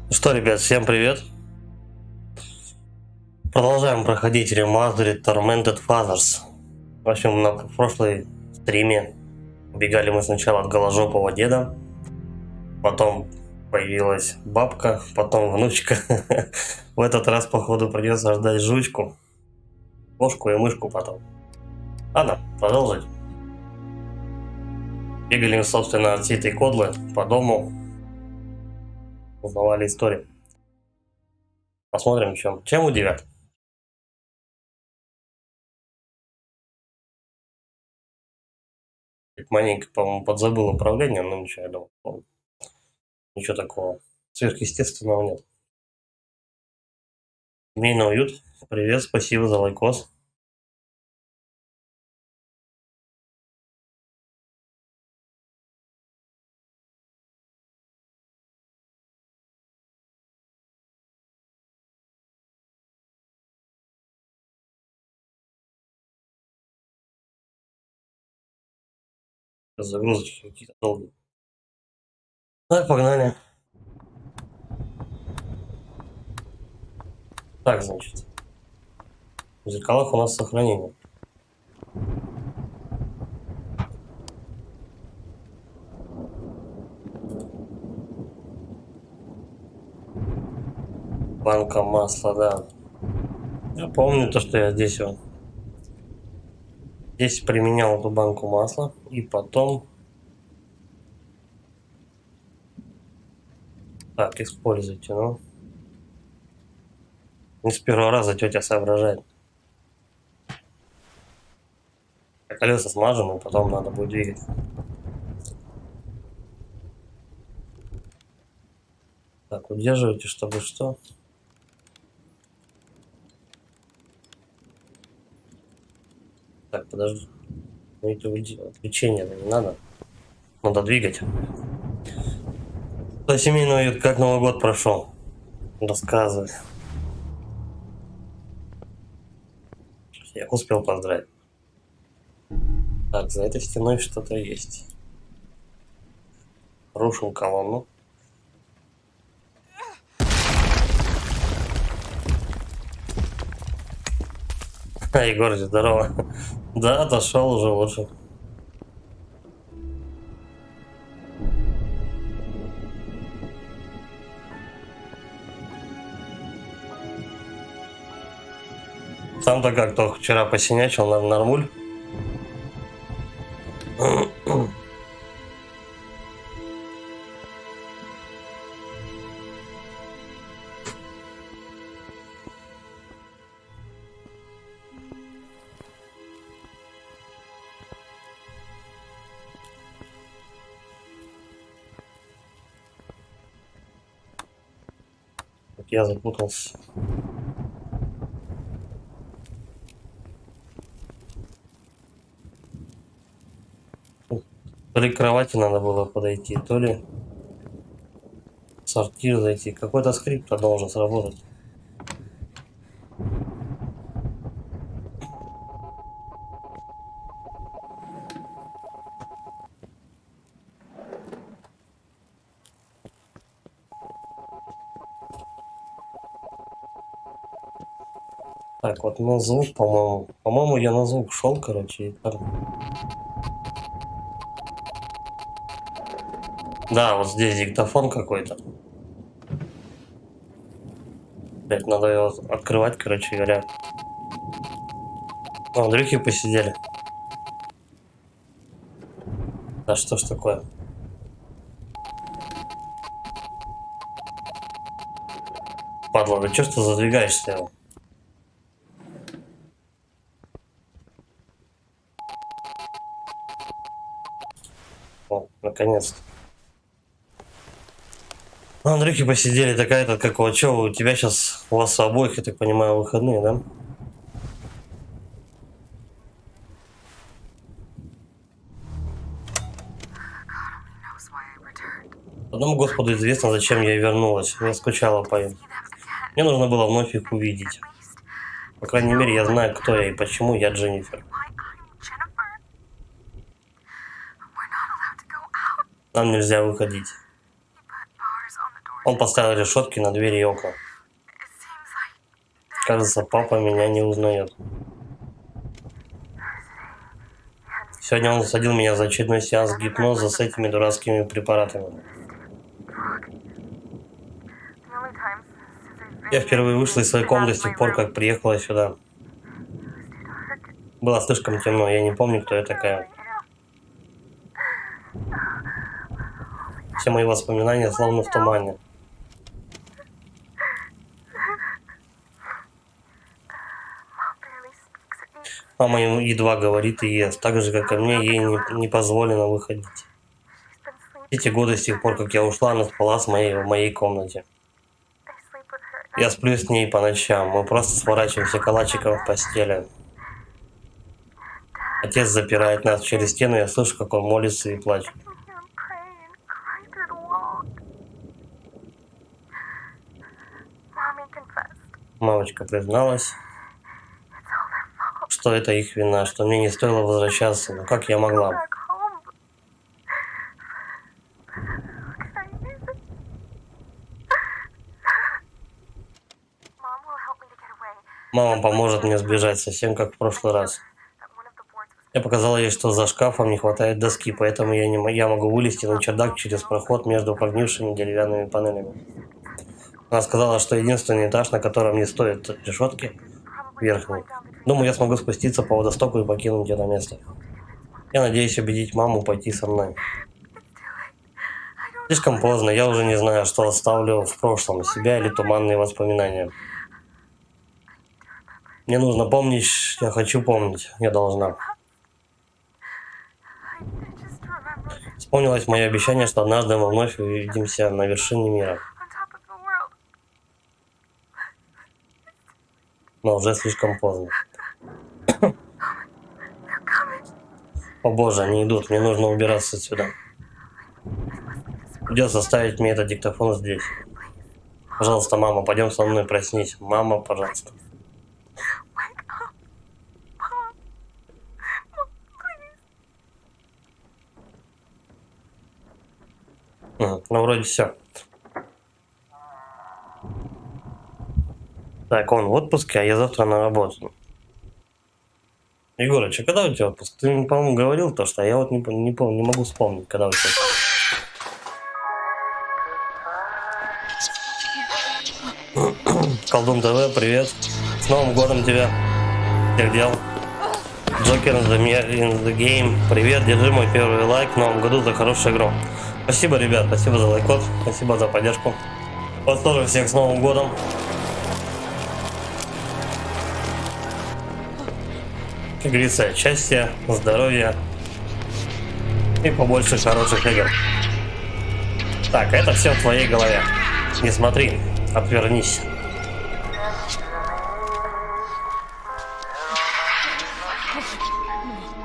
Что, ребят, всем привет! Продолжаем проходить Remastered Tormented Fathers. В общем, на прошлой стриме убегали мы сначала от голожопого деда, потом появилась бабка, потом внучка. В этот раз, походу, придется ждать жучку, кошку и мышку потом. Ладно, продолжить. Бегали, собственно, от всей этой кодлы по дому, узнавали историю. Посмотрим, чем удивят. Маленько, по-моему, подзабыл управление, но ничего, я думаю, ничего такого сверхъестественного нет. Семейный уют. Привет, спасибо за лайкос. Загрузочки какие-то долгие. Так, погнали. Так, значит. В зеркалах у нас сохранение. Банка масла, да. Я помню то, что я здесь применял эту банку масла. И потом... Так, используйте, ну. Не с первого раза тетя соображает. Колеса смажем, и потом надо будет двигать. Так, удерживайте, чтобы что? Так, подожди. Отвлечение не надо. Надо двигать. То семейный уют, как Новый год прошел? Рассказывай. Я успел поздравить. Так, за этой стеной что-то есть. Рушим колонну. Егор, здорово. Да, отошел уже лучше. Сам-то как, только вчера посинячил на нормуль. Я запутался. То ли к кровати надо было подойти, то ли в сортир зайти. Какой-то скрипт должен сработать. Так, вот на звук, по-моему. По-моему, я на звук шел, короче, и там... Да, вот здесь диктофон какой-то. Блять, надо его открывать, короче говоря. А, Андрюхи посидели. Да что ж такое? Падла, да чё ж ты задвигаешься? О, наконец-то. Андрюхи посидели, такая-то, как у чё, у тебя сейчас, у вас обоих, я так понимаю, выходные, да? Одному Господу известно, зачем я вернулась. Я скучала по им. Мне нужно было вновь их увидеть. По крайней мере, я знаю, кто я и почему я Дженнифер. Нам нельзя выходить. Он поставил решетки на двери и окна. Кажется, папа меня не узнает. Сегодня он усадил меня за очередной сеанс гипноза с этими дурацкими препаратами. Я впервые вышла из своей комнаты с тех пор, как приехала сюда. Было слишком темно, я не помню, кто я такая. Все мои воспоминания словно в тумане. Мама едва говорит и ест, так же, как и мне, ей не позволено выходить. Эти годы с тех пор, как я ушла, она спала в моей комнате. Я сплю с ней по ночам, мы просто сворачиваемся калачиком в постели. Отец запирает нас через стену, я слышу, как он молится и плачет. Мамочка призналась, что это их вина, что мне не стоило возвращаться, но как я могла? Мама поможет мне сбежать, совсем как в прошлый раз. Я показала ей, что за шкафом не хватает доски, поэтому я могу вылезти на чердак через проход между прогнившими деревянными панелями. Она сказала, что единственный этаж, на котором не стоит решетки, верхний. Думаю, я смогу спуститься по водостоку и покинуть это место. Я надеюсь убедить маму пойти со мной. Слишком поздно, я уже не знаю, что оставлю в прошлом, себя или туманные воспоминания. Мне нужно помнить, я хочу помнить, я должна. Вспомнилось мое обещание, что однажды мы вновь увидимся на вершине мира. Но уже слишком поздно. О боже, они идут, мне нужно убираться отсюда. Придется оставить мне этот диктофон здесь. Пожалуйста, мама, пойдем со мной, проснись. Мама, пожалуйста. Ну, вроде все. Так, он в отпуске, а я завтра на работу. Егорыч, а когда у тебя отпуск? Ты, по-моему, говорил то, что я вот не помню, не могу вспомнить, когда у тебя отпуск. Колдун ТВ, привет. С Новым годом тебя. Всех дел. Джокер in the game. Привет, держи мой первый лайк в Новом году за хорошую игру. Спасибо, ребят, спасибо за лайкот, спасибо за поддержку. Вас тоже всех с Новым годом. Как говорится, счастья, здоровья и побольше хороших игр. Так, это все в твоей голове. Не смотри, отвернись.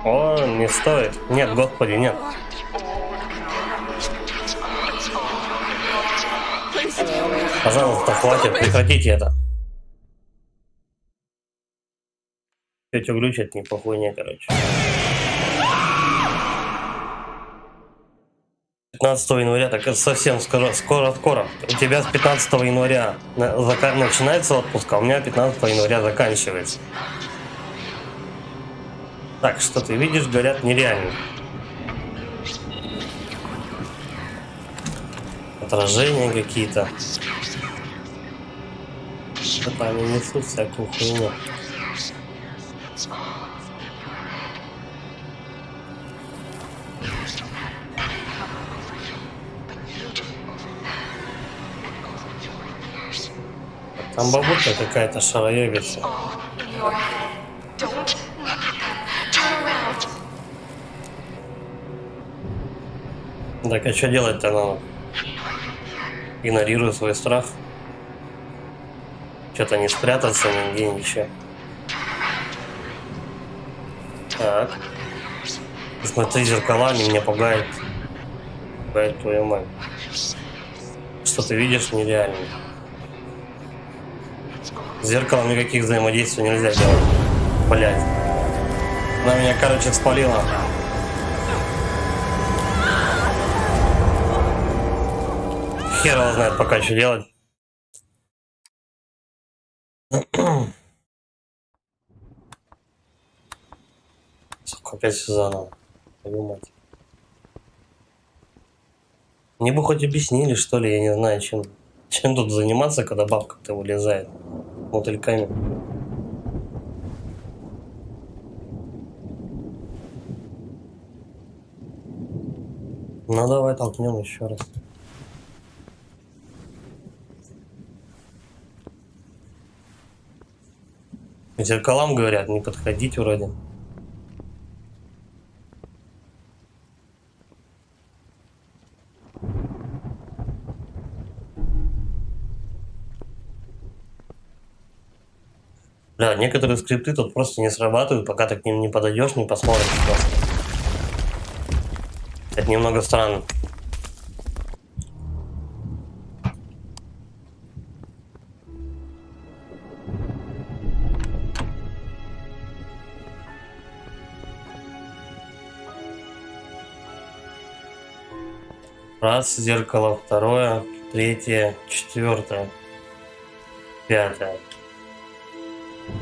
О, не стоит. Нет, господи, нет. Пожалуйста, хватит, прекратите это. Тетю глючит, не похуйня, короче. 15 января, так это совсем скоро. У тебя с 15 января начинается отпуск, а у меня 15 января заканчивается. Так, что ты видишь, говорят, нереально. Отражения какие-то. Что-то они несут всякую хуйню. Там бабушка какая-то шароебится. Так, а что делать-то надо? Игнорирую свой страх. Что-то не спрятаться нигде, ничего. Так. Смотри, зеркалами меня пугает. Пугает твою мать. Что ты видишь, нереально. С зеркалом никаких взаимодействий нельзя делать. Блять. Она меня, короче, спалила. Хер его знает пока, что делать. Сука, опять все заново. Твою мать. Мне бы хоть объяснили, что ли, я не знаю, чем тут заниматься, когда бабка-то вылезает мотыльками. Ну давай толкнем еще раз. Зеркалам говорят, не подходить вроде. Бля, некоторые скрипты тут просто не срабатывают, пока ты к ним не подойдешь, не посмотришь просто. Это немного странно. Раз, зеркало, второе, третье, четвертое, пятое.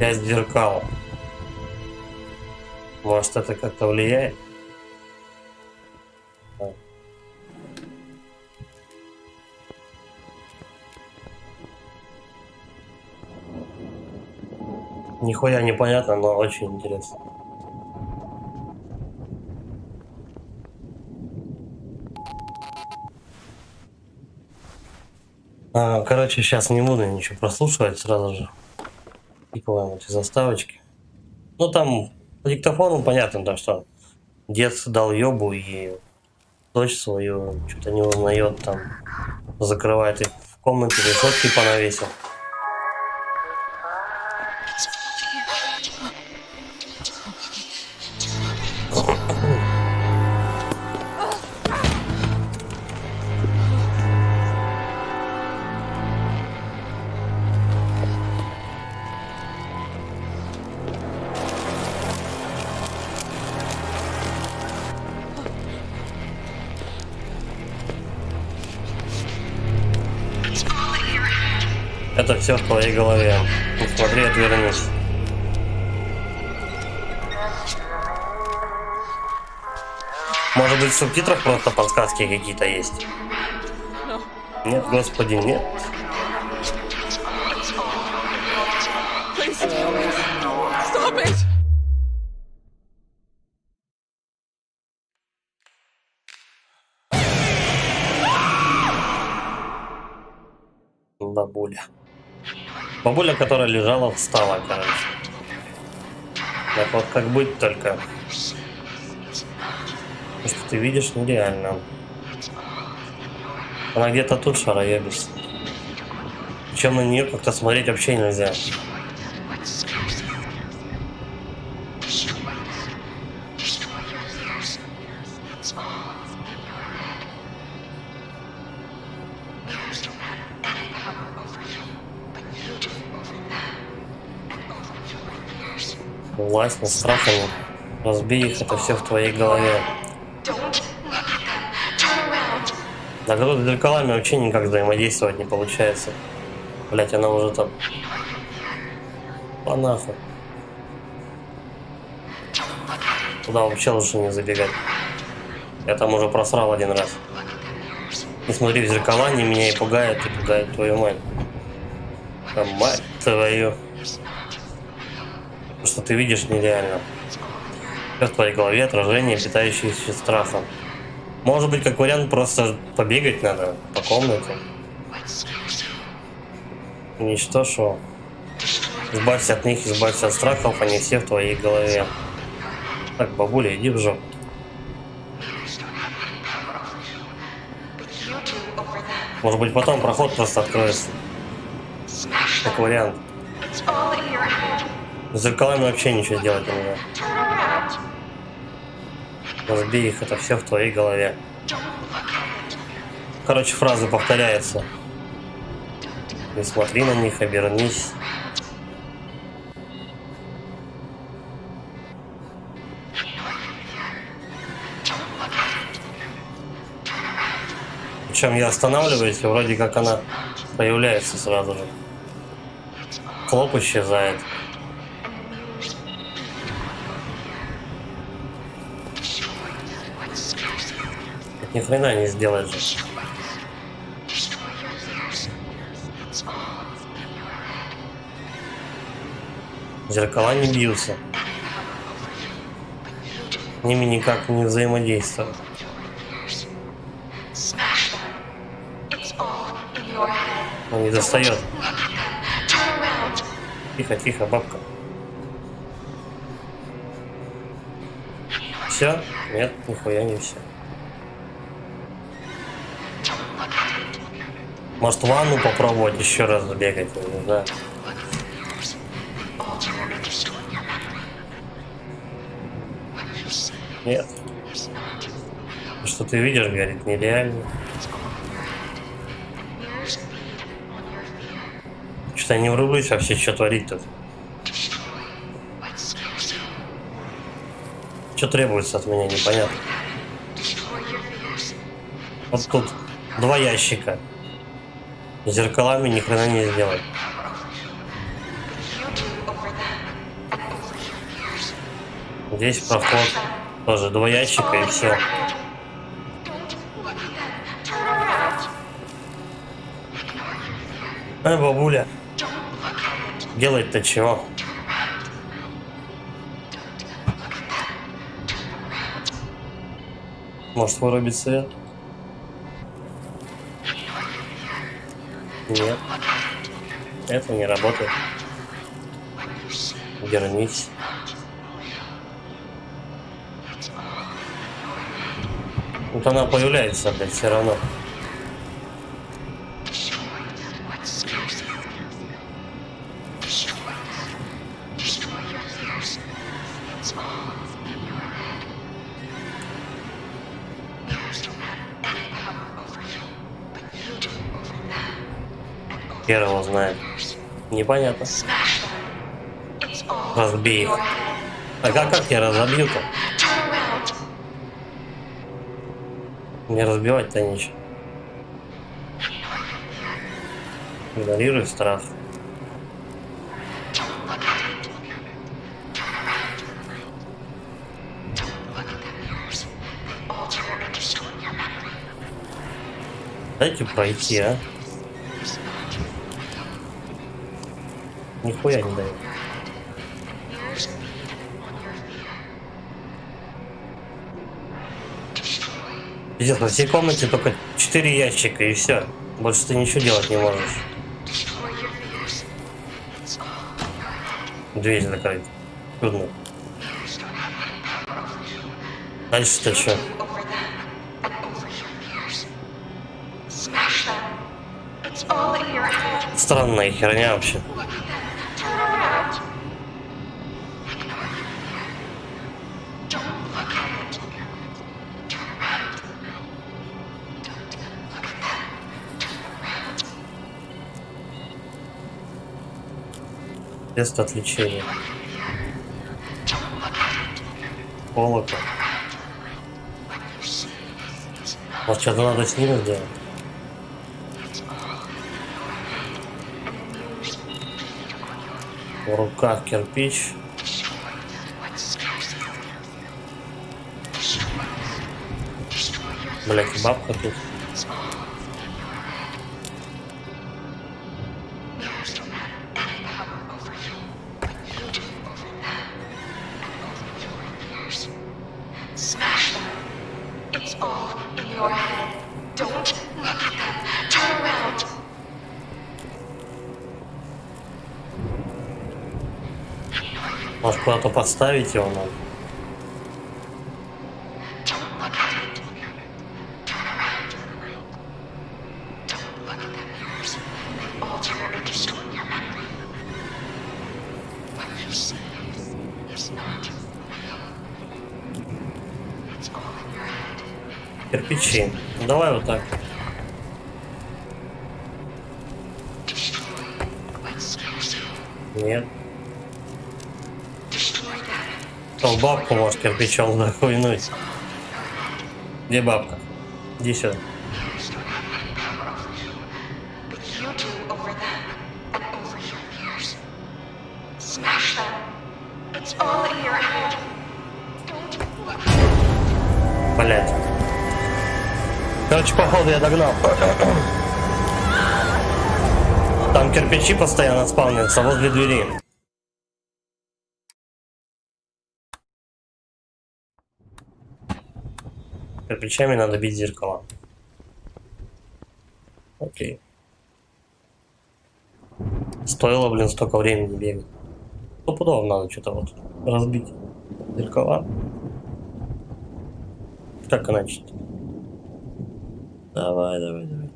5 зеркал. Может, это как-то влияет? Да. Нихуя непонятно, но очень интересно. Короче, сейчас не буду ничего прослушивать сразу же. Пиковаем эти заставочки. Ну там по диктофону понятно, да, что дед дал ёбу и дочь свою что-то не узнает, там закрывает их в комнате, решетки понавесил. Это все в твоей голове. Не смотри, отвернись. Может быть, в субтитрах просто подсказки какие-то есть? Нет, господи, нет. Бабуля. Бабуля, которая лежала, встала, короче. Так вот, как быть только. То, что ты видишь, нереально. Она где-то тут шароебится. Причем на нее как-то смотреть вообще нельзя. Власть над страхами. Разбей их, это все в твоей голове. Да тут с зеркалами вообще никак взаимодействовать не получается. Блять, она уже там. Понахуй. Туда вообще лучше не забегать. Я там уже просрал один раз. Не смотри в зеркала, они меня и пугают твою мать. А мать твою. То, что ты видишь, нереально. Все в твоей голове отражение, питающееся страхом. Может быть, как вариант, просто побегать надо по комнате. Ничто, что. Избавься от них, избавься от страхов, они все в твоей голове. Так, бабуля, иди в жопу. Может быть, потом проход просто откроется. Как вариант. С зеркалами вообще ничего делать нельзя. Разбей их, это все в твоей голове. Короче, фразы повторяются. Не смотри на них, обернись. Причем я останавливаюсь, и вроде как она появляется сразу же. Хлоп исчезает. Ни хрена не сделает же. Зеркала не бьются. С ними никак не взаимодействуют. Он не достает. Тихо, тихо, бабка. Все? Нет, нихуя не все. Может, в ванну попробовать еще раз забегать, я не знаю. Нет. Что ты видишь, говорит, нереально. Что-то я не врублюсь вообще, что творить тут. Что требуется от меня, непонятно. Вот тут 2 ящика. Зеркалами ни хрена не сделать. Здесь проход. Тоже 2 ящика и все. Бабуля. Делать-то чего? Может вырубить свет? Нет. Это не работает. Вернись. Вот она появляется, блядь, все равно. Хер его знает. Непонятно. Разбей их. А как я разобью-то? Не разбивать-то ничего. Игнорируй страх. Дайте пройти, а? Нихуя не дает. Пиздец, во всей комнате только 4 ящика и все. Больше ты ничего делать не можешь. Дверь закрыть. Трудно. Дальше-то что? Странная херня вообще. Тест отвлечения. Колокол. Может, что-то надо с ним сделать? В руках кирпич. Блять, бабка тут. Может, куда-то поставить его надо? Кирпичи. Давай вот так. Нет. В бабку может кирпичом захуйнуть. Где бабка? Иди сюда. Блять. Короче, походу я догнал. Там кирпичи постоянно спавнятся возле двери. Кирпичами надо бить зеркала. Окей. Стоило, блин, столько времени бегать. Стопудово надо что-то вот разбить зеркала. Как иначе? Давай, давай, давай.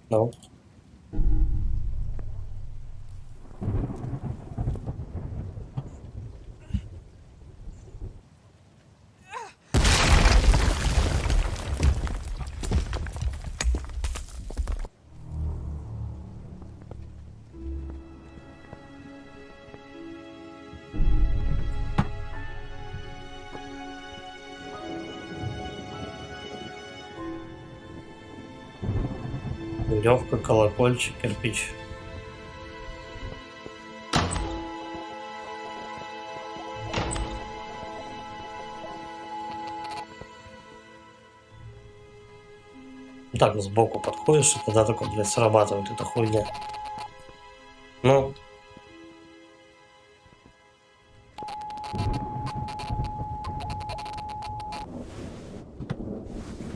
Ну. Веревка, колокольчик, кирпич. Так, сбоку подходишь, и тогда только, блядь, срабатывает эта хуйня. Ну.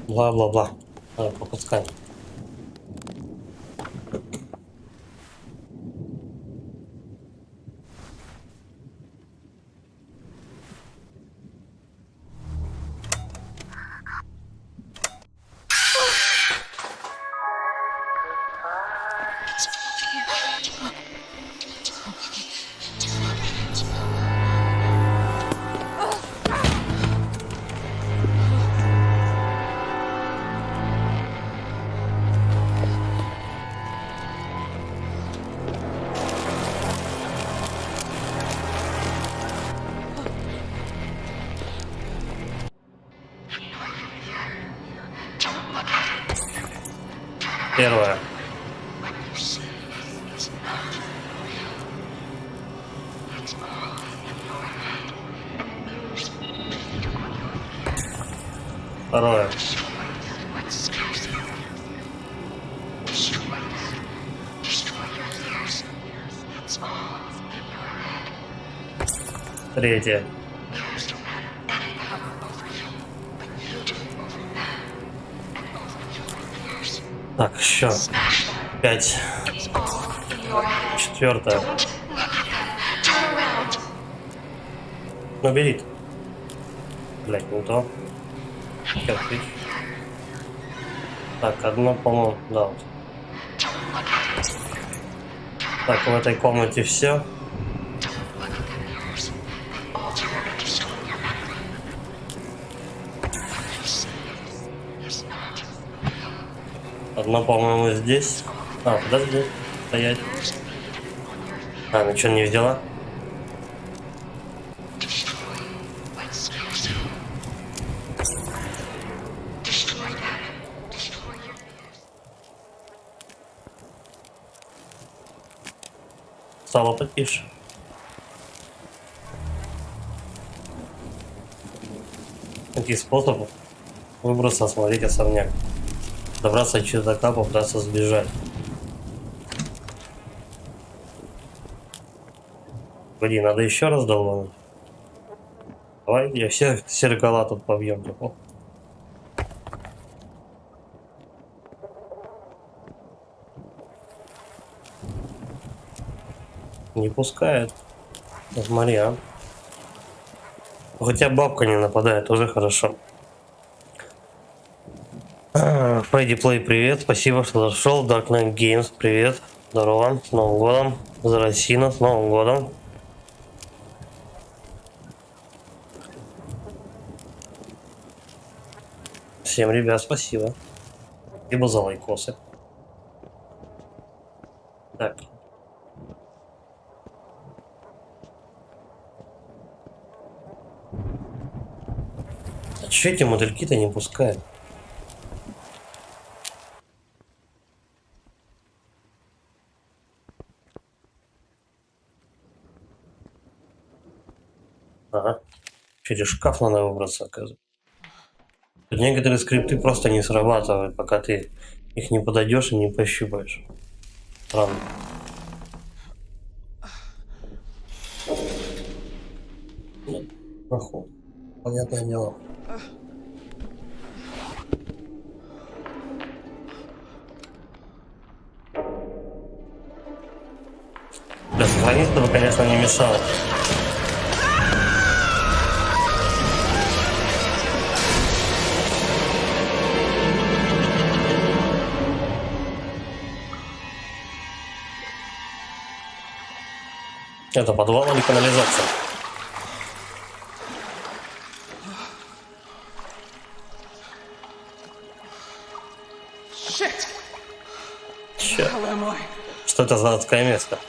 Бла-бла-бла. Надо пропускать. Первое. Второе. Третье. Так, еще 5. Четвертое. Ну, бери. Блять, не то. Кирпич. Так, одно, по-моему, да. Вот. Так, в этой комнате все. Одно, по-моему, здесь. А, подожди, стоять. А, ничего не взяла. Стало потише. Какие способы выбраться, осмотреть особняк. Добраться до чердака, попытаться сбежать. Погоди, надо еще раз долбануть. Давай, я все зеркала тут побьем. Типа. Не пускает. Смотри, а. Хотя бабка не нападает, уже хорошо. Фредди Плей, привет, спасибо, что зашел. Dark Knight Games, привет. Здорово, с Новым годом. Зарасина, с Новым годом. Всем, ребят, спасибо. Либо за лайкосы. Так. А че эти модельки-то не пускают? Через шкаф надо выбраться, оказывается. Тут некоторые скрипты просто не срабатывают, пока ты их не подойдешь и не пощупаешь. Странно. Проход. Понятное дело. Для сохраниться бы, конечно, не мешало. Это подвал или канализация? Черт. Что это за адское место?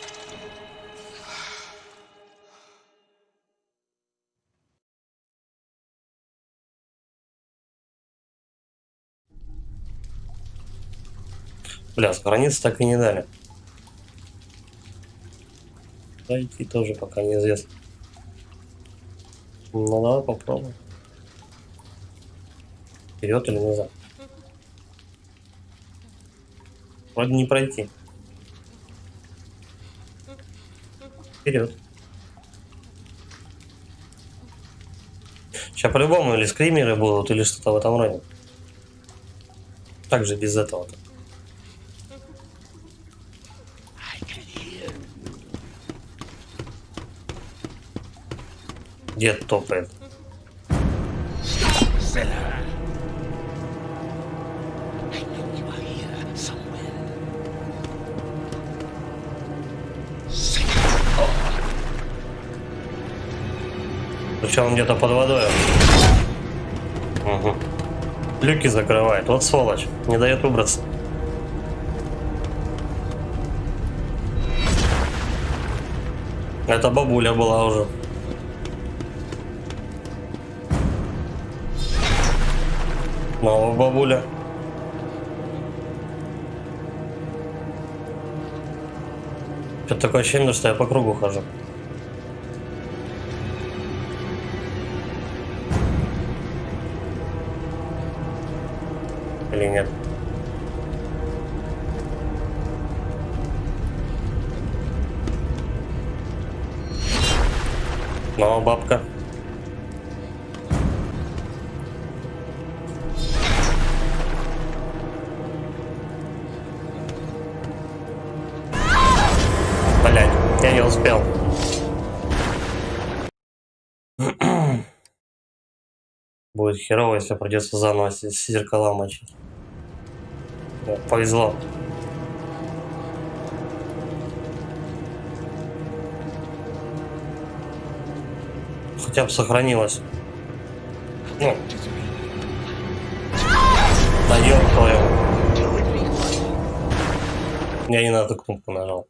Бля, сохраниться так и не дали. Дойти тоже пока неизвестно. Ну давай попробуем. Вперед или назад? Вроде не пройти. Вперед. Сейчас по-любому или скримеры будут, или что-то в этом роде. Также без этого-то. Дед топает. Причем он где-то под водой. Угу. Люки закрывает. Вот сволочь. Не дает выбраться. Это бабуля была уже. Новая бабуля. Что-то такое ощущение, что я по кругу хожу. Или нет? Новая бабка. Блять, я не успел. Будет херово, если придется заново зеркала мочить. Повезло. Хотя бы сохранилось. Ну. Да ёб твою. Я не на эту кнопку нажал.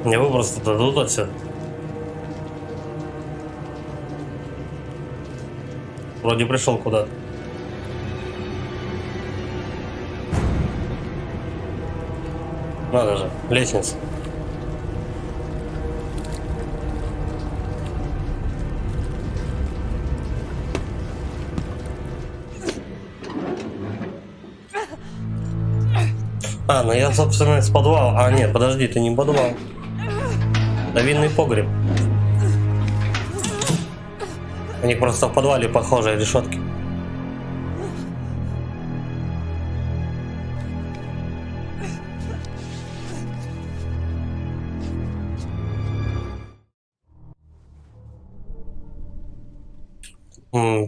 Мне просто дадут отсюда. Вроде пришел куда-то. Надо же, лестница. А, ну я, собственно, из подвала. А, нет, подожди, это не подвал. Это винный погреб. У них просто в подвале похожие решетки.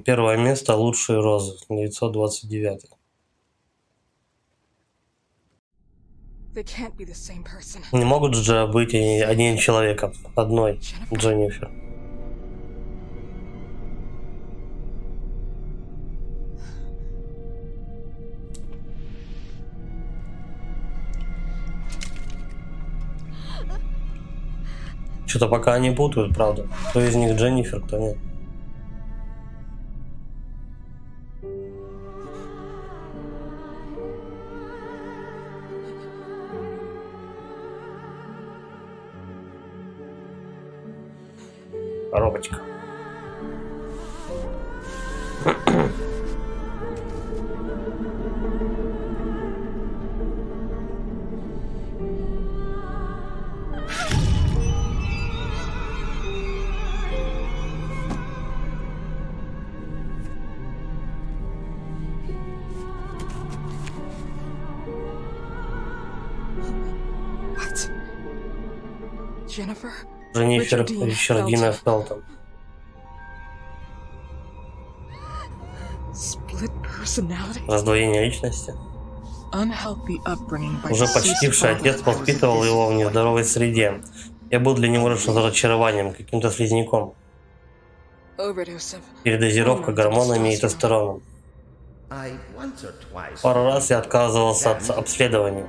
Первое место — лучшие розы. 929. Не могут же быть одним человеком, одной Дженнифер. Что-то пока они путают, правда. Кто из них Дженнифер, кто нет. Коробочка. Дженнифер Ричардина Фелтон. Раздвоение личности. Уже почтивший отец воспитывал его в нездоровой среде. Я был для него разочарованием, каким-то слизняком. Передозировка гормонами и тестостероном. Пару раз я отказывался от обследования.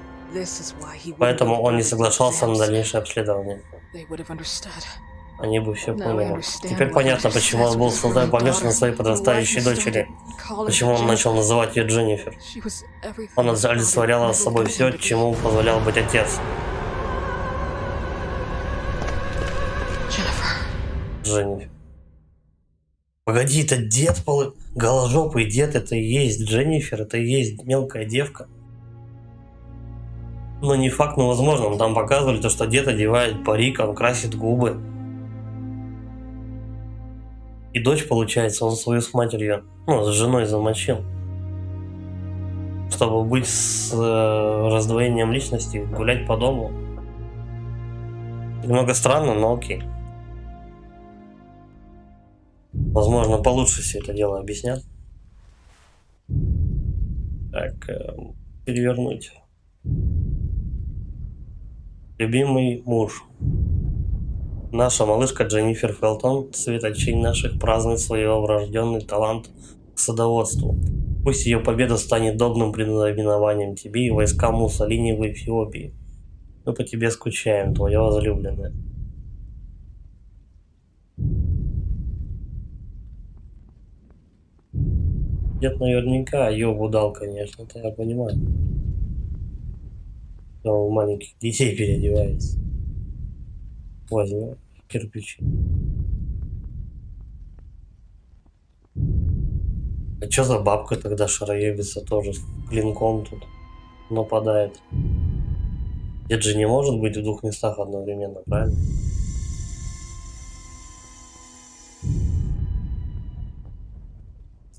Поэтому он не соглашался на дальнейшее обследование. Они бы все поняли. Теперь понятно, почему он был помешан на своей подрастающей дочери. Почему он начал называть ее Дженнифер. Он олицетворял с собой все, чему позволял быть отец. Дженнифер. Погоди, это дед голожопый дед, это и есть Дженнифер, это и есть мелкая девка. Но не факт, но возможно. Там показывали то, что дед одевает парик, он красит губы. И дочь, получается, он свою с матерью, с женой замочил. Чтобы быть с раздвоением личности, гулять по дому. Немного странно, но окей. Возможно, получше все это дело объяснят. Так, перевернуть. Любимый муж. Наша малышка Дженнифер Фелтон, светочень наших, празднует свой врожденный талант к садоводству. Пусть ее победа станет добрым предзнаменованием тебе и войскам Муссолини в Эфиопии. Мы по тебе скучаем, твоя возлюбленная. Дед наверняка ёбу дал, конечно, это я понимаю. Но маленьких детей переодевается. Возьмем кирпичи. А чё за бабка тогда шароебится тоже с клинком тут нападает? Дед же не может быть в двух местах одновременно, правильно?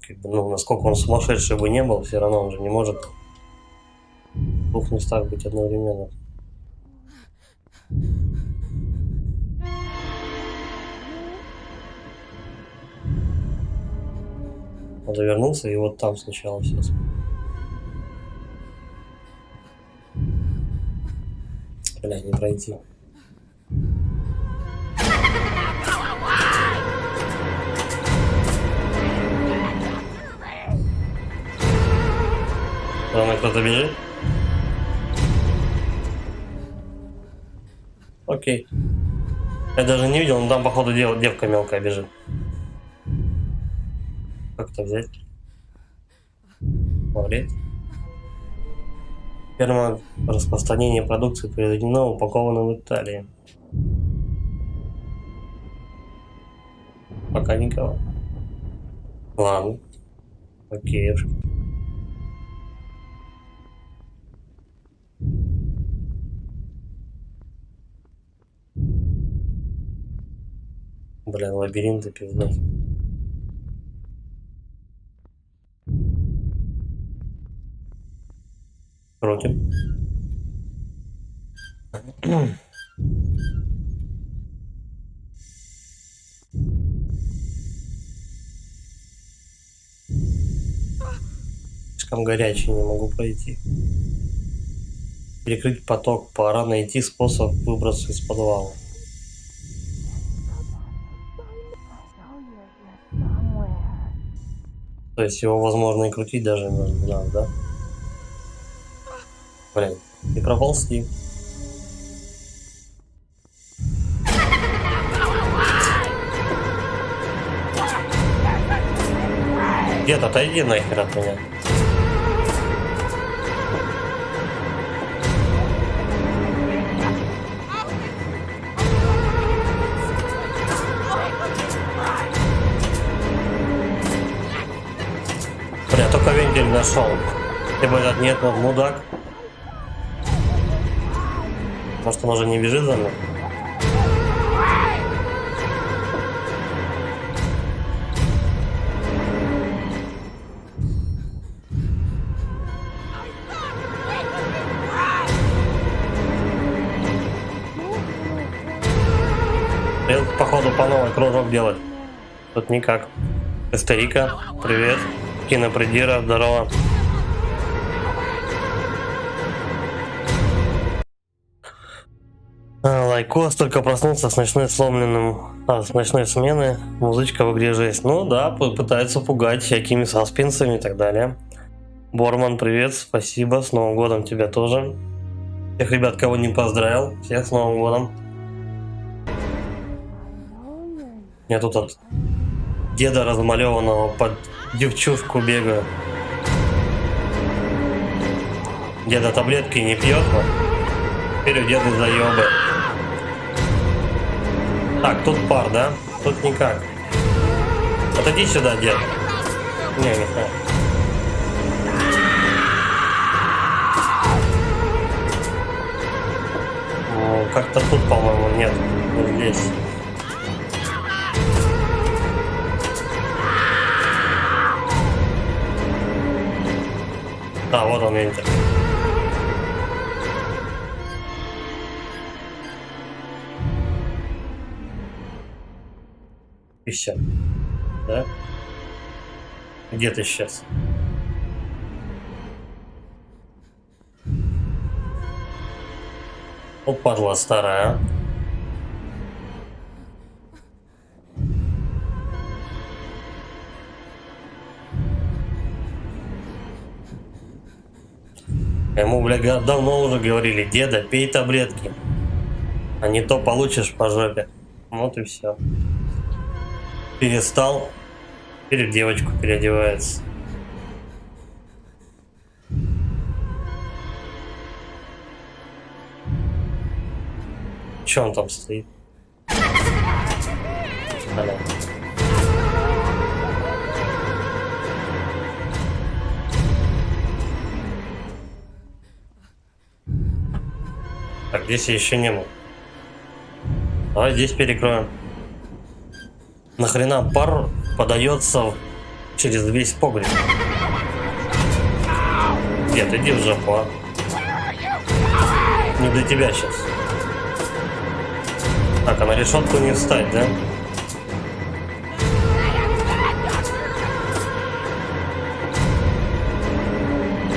Как бы, насколько он сумасшедший бы не был, все равно он же не может в двух местах быть одновременно. Он завернулся и вот там сначала все. Бля, не пройти. Главное, кто-то бежит. Окей. Я даже не видел, но там, походу, девка мелкая бежит. Как это взять? Смотреть. Ферма распространения продукции произведена, упакована в Италии. Пока никого. Ладно. Окей. Бля, лабиринты пизда. Крутим. Слишком горячий, не могу пройти. Перекрыть поток. Пора найти способ выбраться из подвала. То есть его возможно и крутить даже надо, да? Блин, и проползти. Дед, отойди нахер от меня. Бля, только вентиль нашел. Либо этот нет, он мудак. Может, он уже не бежит за мной? Походу по новой кружок делать. Тут никак. Эстерика, привет. Кинопридира, здорово. Лайкос только проснулся с ночной сломленным. С ночной смены. Музычка в игре жесть. Ну да, пытается пугать всякими саспенсами и так далее. Борман, привет, спасибо. С Новым годом тебя тоже. Всех ребят, кого не поздравил, всех с Новым годом. Я тут от деда размалеванного под девчушку бегаю. Деда таблетки не пьет, но теперь у деда заебы. Так, тут пар, да? Тут никак. Отойди сюда, дед. Не знаю. Ну, как-то тут, по-моему, нет. Вот здесь. А, вот он, видите. И все. Да? Где ты сейчас? О, падла старая. Ему, бля, давно уже говорили: деда, пей таблетки, а не то получишь по жопе. Вот и все. Перестал, теперь в девочку переодевается. Че он там стоит? Алло. Так, здесь я еще не был. Давай здесь перекроем. Нахрена пар подается через весь погреб? Нет, иди в жопу, а. Не до тебя сейчас. Так, а на решетку не встать, да?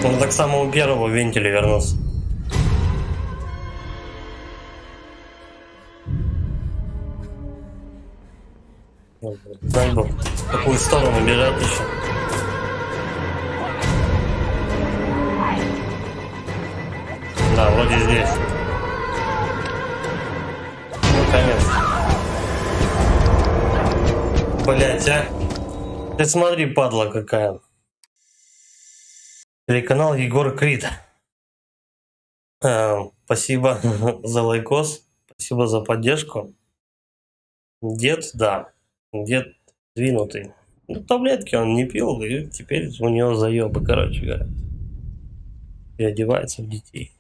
Он так к самому первому вентилю вернулся. Знать бы, в какую сторону бежать еще. Да, вроде здесь. Наконец. Блять, а. Ты смотри, падла какая. Телеканал Егор Крид. Спасибо за лайкос. Спасибо за поддержку. Дед, да. Дед двинутый. Ну, таблетки он не пил, и теперь у него заебы, короче говоря. Переодевается в детей.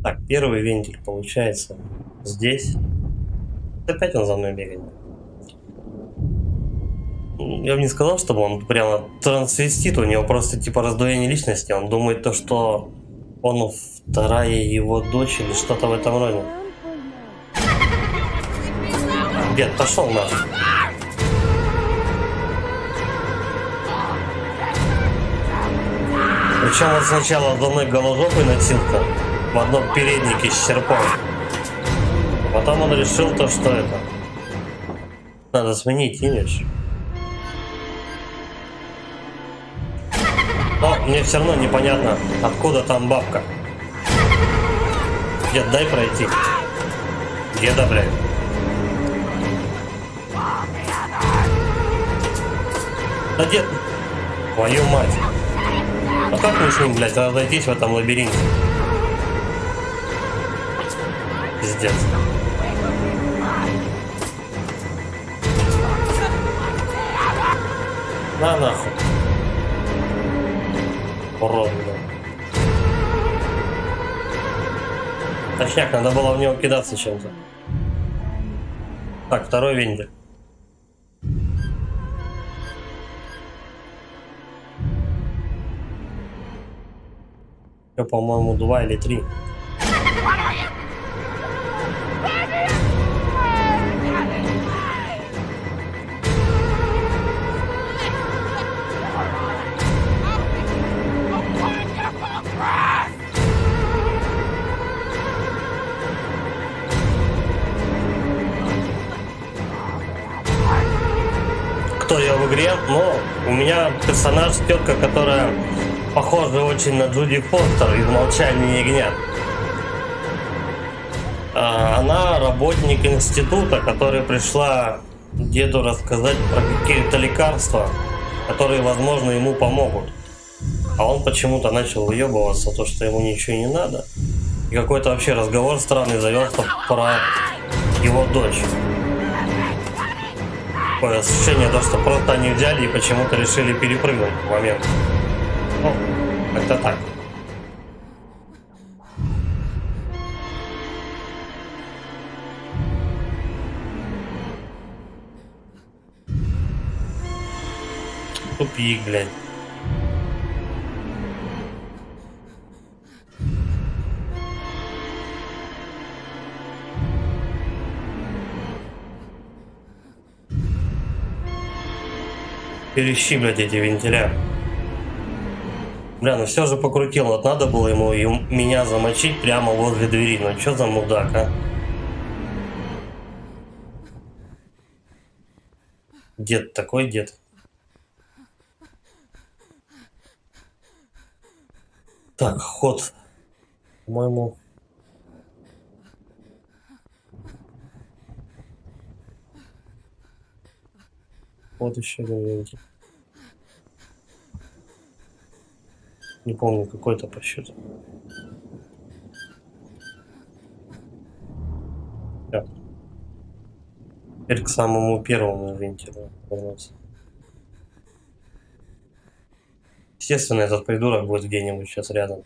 Так, первый вентиль получается здесь. Опять он за мной бегает. Я бы не сказал, чтобы он прямо трансвестит, у него просто типа раздвоение личности. Он думает то, что он вторая его дочь или что-то в этом роде. Дед, пошел нахуй. Причем он сначала за мной голожопой носился, в одном переднике с серпом. Потом он решил то, что это... Надо сменить имидж. Но мне все равно непонятно, откуда там бабка. Дед, дай пройти. Деда, блядь. Да дед... Твою мать. А как мы с ним, блядь, разойтись в этом лабиринте? Пиздец. На нахуй. Урод, блядь. Точняк, надо было в него кидаться чем-то. Так, второй вентиль. По-моему, 2 или 3. Кто я в игре? Ну, у меня персонаж тетка, которая похожа очень на Джуди Фостер из «Молчания ягнят». Она работник института, которая пришла деду рассказать про какие-то лекарства, которые, возможно, ему помогут. А он почему-то начал выебываться, то, что ему ничего не надо. И какой-то вообще разговор странный завелся про его дочь. Такое ощущение, то, что просто они взяли и почему-то решили перепрыгнуть в момент. Ну, как-то так. Тупик, блядь. Перещи, блядь, эти вентиля. Бля, ну все же покрутил. Вот надо было ему меня замочить прямо возле двери. Ну что за мудак, а? Дед такой, дед. Так, ход. По-моему... Вот еще один вентиль. Не помню, какой-то по счету. Да. Теперь к самому первому вентилю вернуться. Естественно, этот придурок будет где-нибудь сейчас рядом.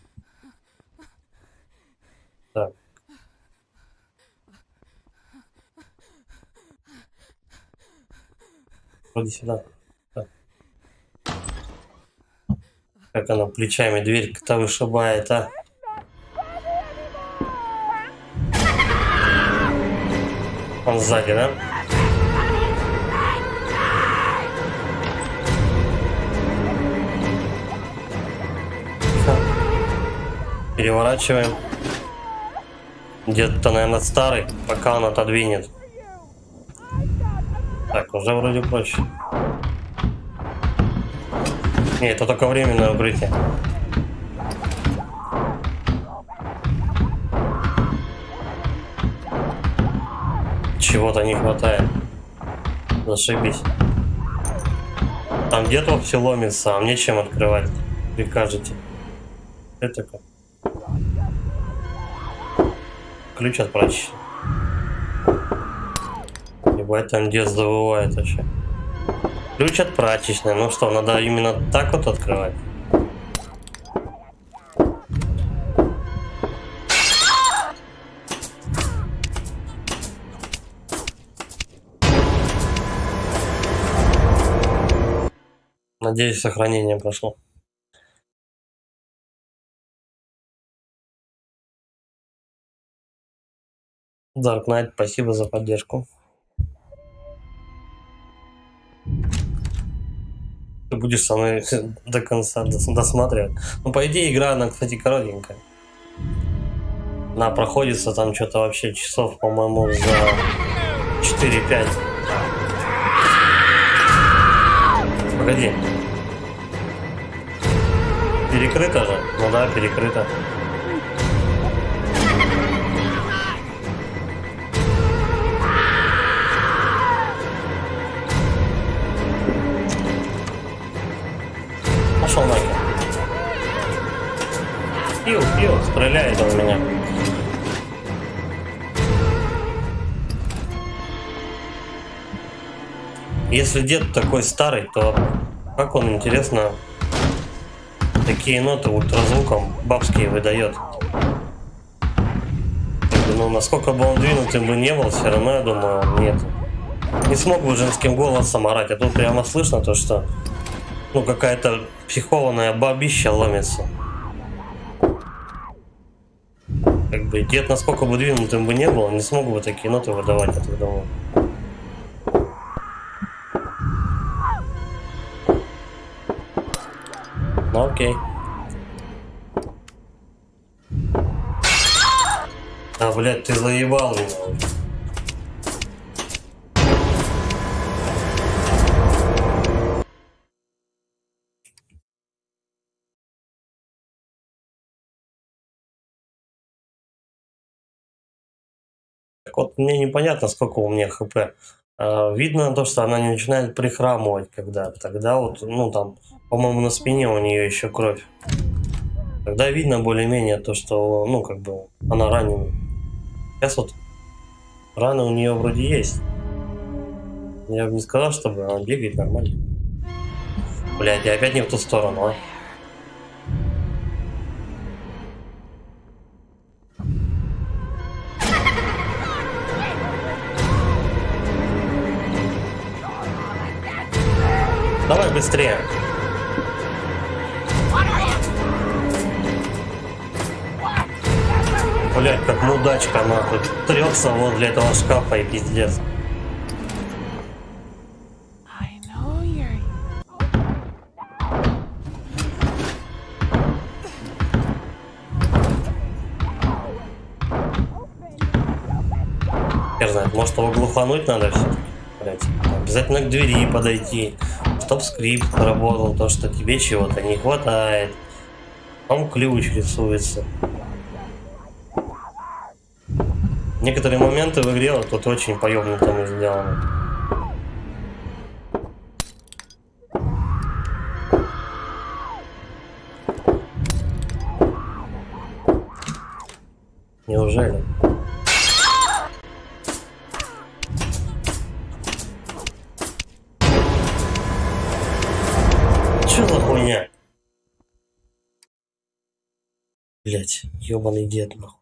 Так. Вроде сюда. Так. Как она плечами дверь-то вышибает, а? Он сзади, да? Переворачиваем. Дед-то, наверное, старый, пока он отодвинет. Так, уже вроде проще. Не, это только временное укрытие. Чего-то не хватает. Зашибись. Там дед вообще ломится, а мне чем открывать? Прикажете. Это как? Ключ от прачечной. Ебать, там дед завывает вообще. Ключ от прачечной. Ну что, надо именно так вот открывать? Надеюсь, сохранение прошло. Dark Knight, спасибо за поддержку. Ты будешь со мной до конца досматривать. Ну, по идее, игра, она, кстати, коротенькая. Она проходится там что-то вообще часов, по-моему, за 4-5. Погоди. Перекрыто же? Ну да, перекрыто. Пошел нахер. Пил, стреляет он в меня. Если дед такой старый, то как он, интересно, такие ноты ультразвуком бабские выдает? Ну, насколько бы он двинутым бы не был, все равно, я думаю, он нет. Не смог бы женским голосом орать, а тут прямо слышно то, что ну какая-то психованная бабища ломится. Как бы дед, насколько бы двинутым бы не был, не смог бы такие ноты выдавать, я так думаю. Ну окей. А, блядь, ты заебал меня. Так вот, мне непонятно, сколько у меня хп. Видно то, что она не начинает прихрамывать, когда. Тогда вот, ну там, по-моему, на спине у нее еще кровь. Тогда видно более-менее то, что, ну, как бы, она ранена. Сейчас вот раны у нее вроде есть. Я бы не сказал, чтобы она бегает нормально. Блядь, я опять не в ту сторону, а. Давай быстрее. Блять, как мудачка нахуй. Трется возле этого шкафа и пиздец. Хер знает, может его глухануть надо все-таки? Блять, обязательно к двери подойти, чтоб скрипт работал, то что тебе чего-то не хватает. Там ключ рисуется. Некоторые моменты в игре вот тут очень поёбнутыми сделаны. Неужели? Что за хуйня? Блять, ёбаный дед нахуй.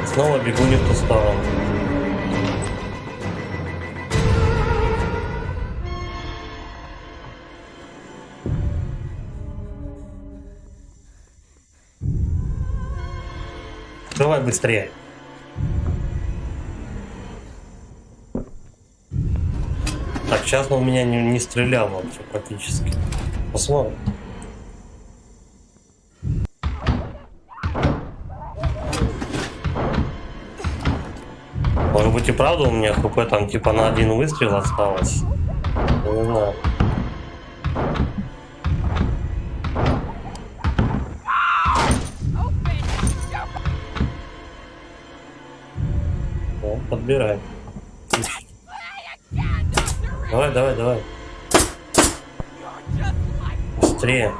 Снова бегу не в ту сторону. Давай быстрее. Так, сейчас он у меня не стрелял вообще практически. Посмотрим. Может быть и правда у меня хп там типа на один выстрел осталось. Я не знаю. О, подбирай. Давай. Быстрее.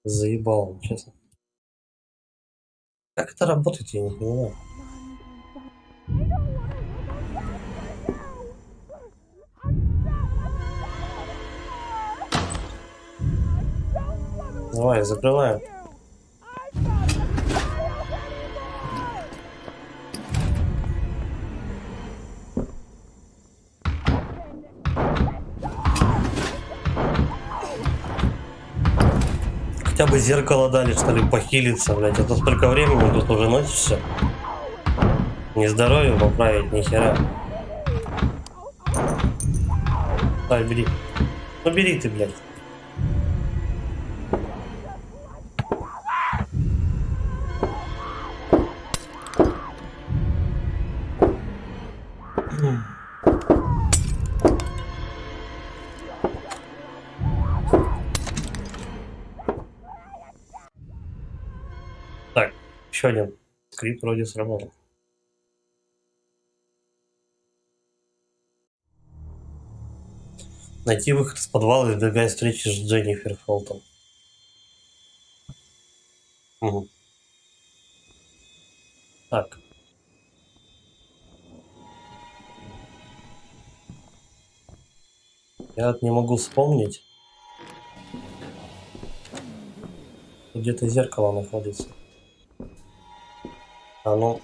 Заебал он, честно. Как это работает, я не понимаю. Давай, закрываем. хотя бы зеркало дали, что ли, похилиться, блядь. Это столько времени тут уже носишься. Не здоровье поправить, ни хера. Давай, бери. Ну бери ты, блядь. Так, еще один скрипт вроде сработал. Найти выход из подвала, избегая встречи с Дженнифер Фелтон. Угу. Так. Я вот не могу вспомнить. Где-то зеркало находится. Оно...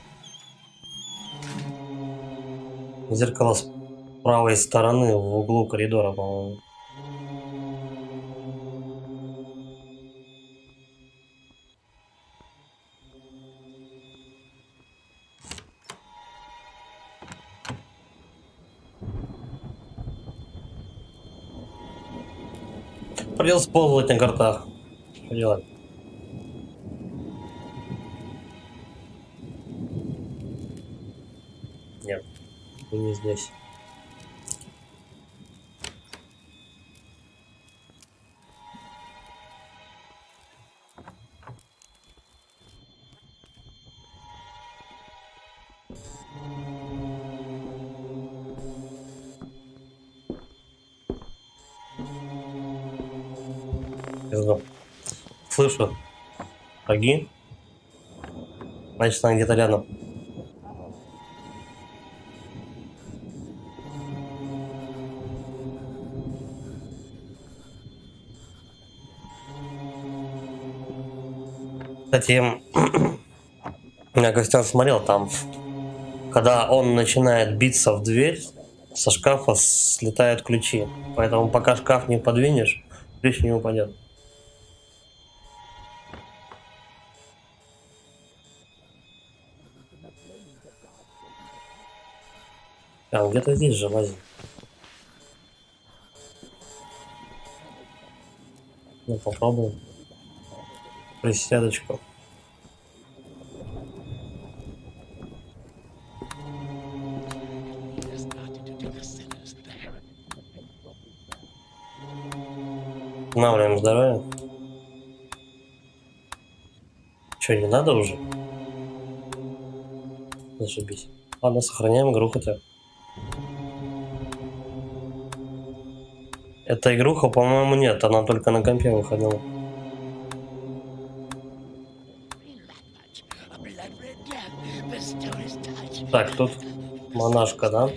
Зеркало с правой стороны в углу коридора, по-моему. Придется ползать на картах. Что делать? Нет, не здесь. Слышу шаги. Значит, она где-то рядом. Кстати, я Костян смотрел там, когда он начинает биться в дверь, со шкафа слетают ключи. Поэтому пока шкаф не подвинешь, ключ не упадет. А, где-то здесь же лазит. Ну, попробуем. Присядочку. Навляем здоровье. Че, не надо уже? Зашибись. Ладно, сохраняем игру хотя. Эта игруха, по-моему, нет, она только на компе выходила. Так, тут монашка, да?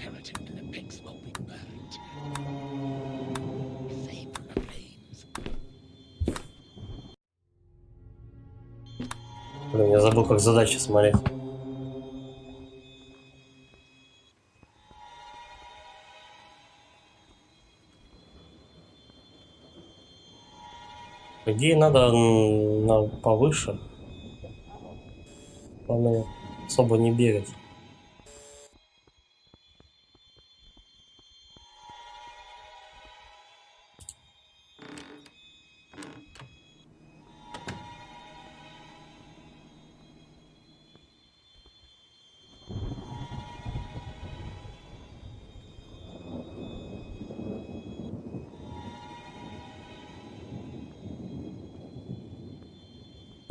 Блин, я забыл, как задачи смотреть. По идее, надо повыше. Главное, особо не бегать.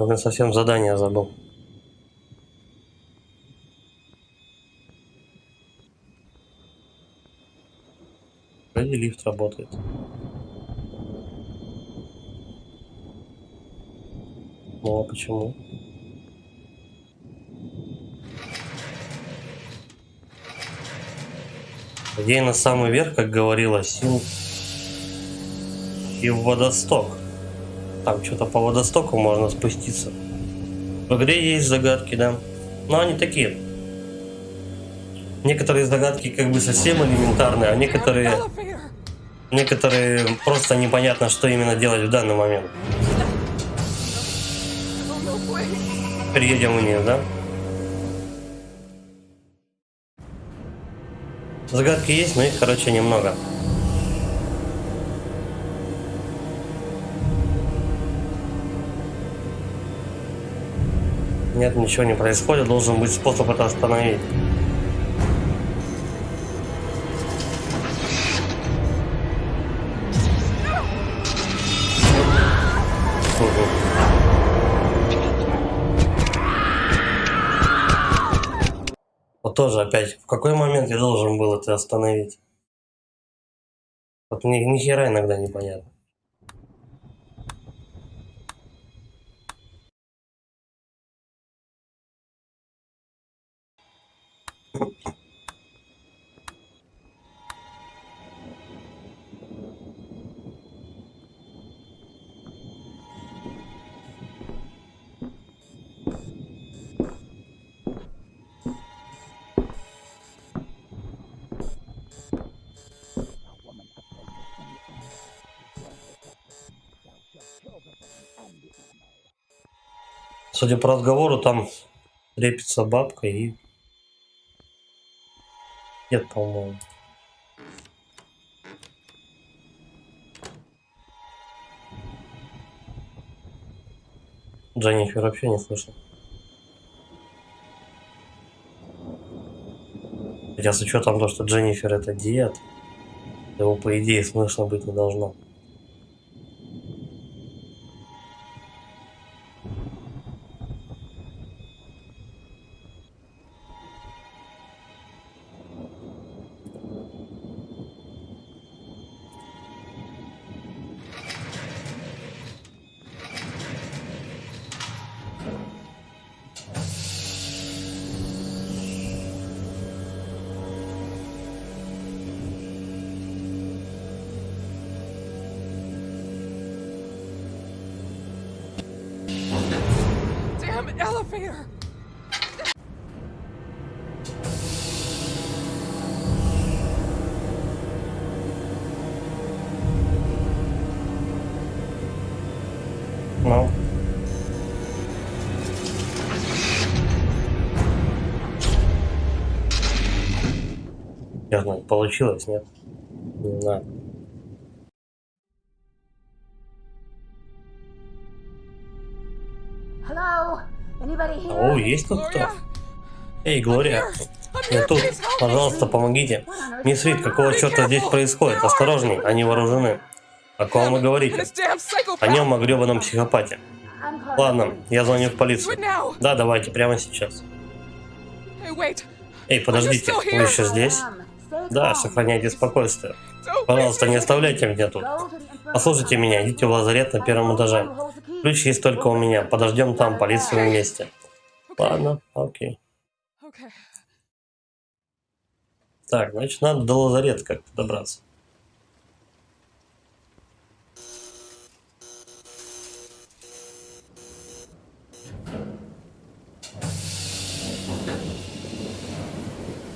Я совсем задание забыл. Вроде лифт работает. Ну а почему? Где на самый верх, как говорилось, и в водосток. Там что-то по водостоку можно спуститься. В игре есть загадки, да. Но они такие. Некоторые загадки как бы совсем элементарные, а некоторые просто непонятно, что именно делать в данный момент. Переедем вниз, да? Загадки есть, но их, короче, немного. Нет, ничего не происходит, должен быть способ это остановить. Вот тоже опять, в какой момент я должен был это остановить? Вот ни хера иногда непонятно. Судя по разговору, там трепится бабка и... Нет, по-моему. Дженнифер вообще не слышно. Хотя с учетом того, что Дженнифер это дед, его по идее слышно быть не должно. Elevator! Ну. Я знаю, получилось, нет? Не знаю. О, есть тут кто? Эй, Глория, я тут. Пожалуйста, помогите. Мисс Рид, какого черта здесь происходит? Осторожней, они вооружены. О ком вы говорите? О нем, о гребаном психопате. Ладно, я звоню в полицию. Да, давайте, прямо сейчас. Эй, подождите, вы еще здесь? Да, сохраняйте спокойствие. Пожалуйста, не оставляйте меня тут. Послушайте меня, идите в лазарет на первом этаже. Ключ есть только у меня. Подождем там, полицию вместе. Ладно, окей. Так, значит, надо до лазарета как-то добраться.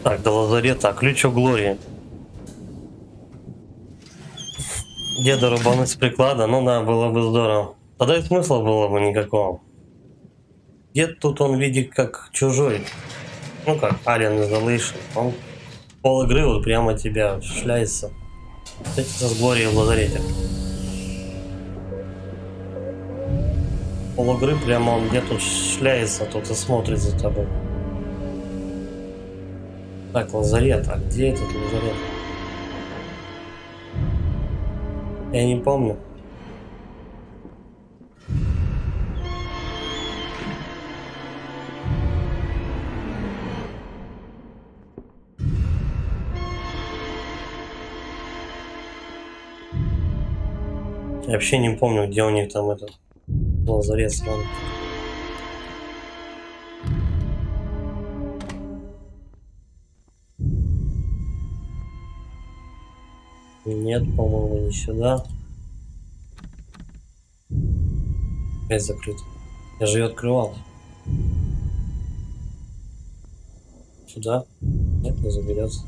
Так, до лазарета. А ключ у Глории. Деда рубануть с приклада? Ну да, было бы здорово. Тогда и смысла было бы никакого. Дед тут он видит как чужой. Ну как, Alien Isolation. Он пол игры вот прямо от тебя шляется. Встретиться с Глорией в лазарете. Пол игры прямо он где тут шляется, тут и смотрит за тобой. Так, лазарет. А где этот лазарет? Я не помню. Я вообще не помню, где у них там этот лазарет сразу. Нет, по-моему, не сюда. Опять закрыто. Я же ее открывал. Сюда? Нет, не заберется.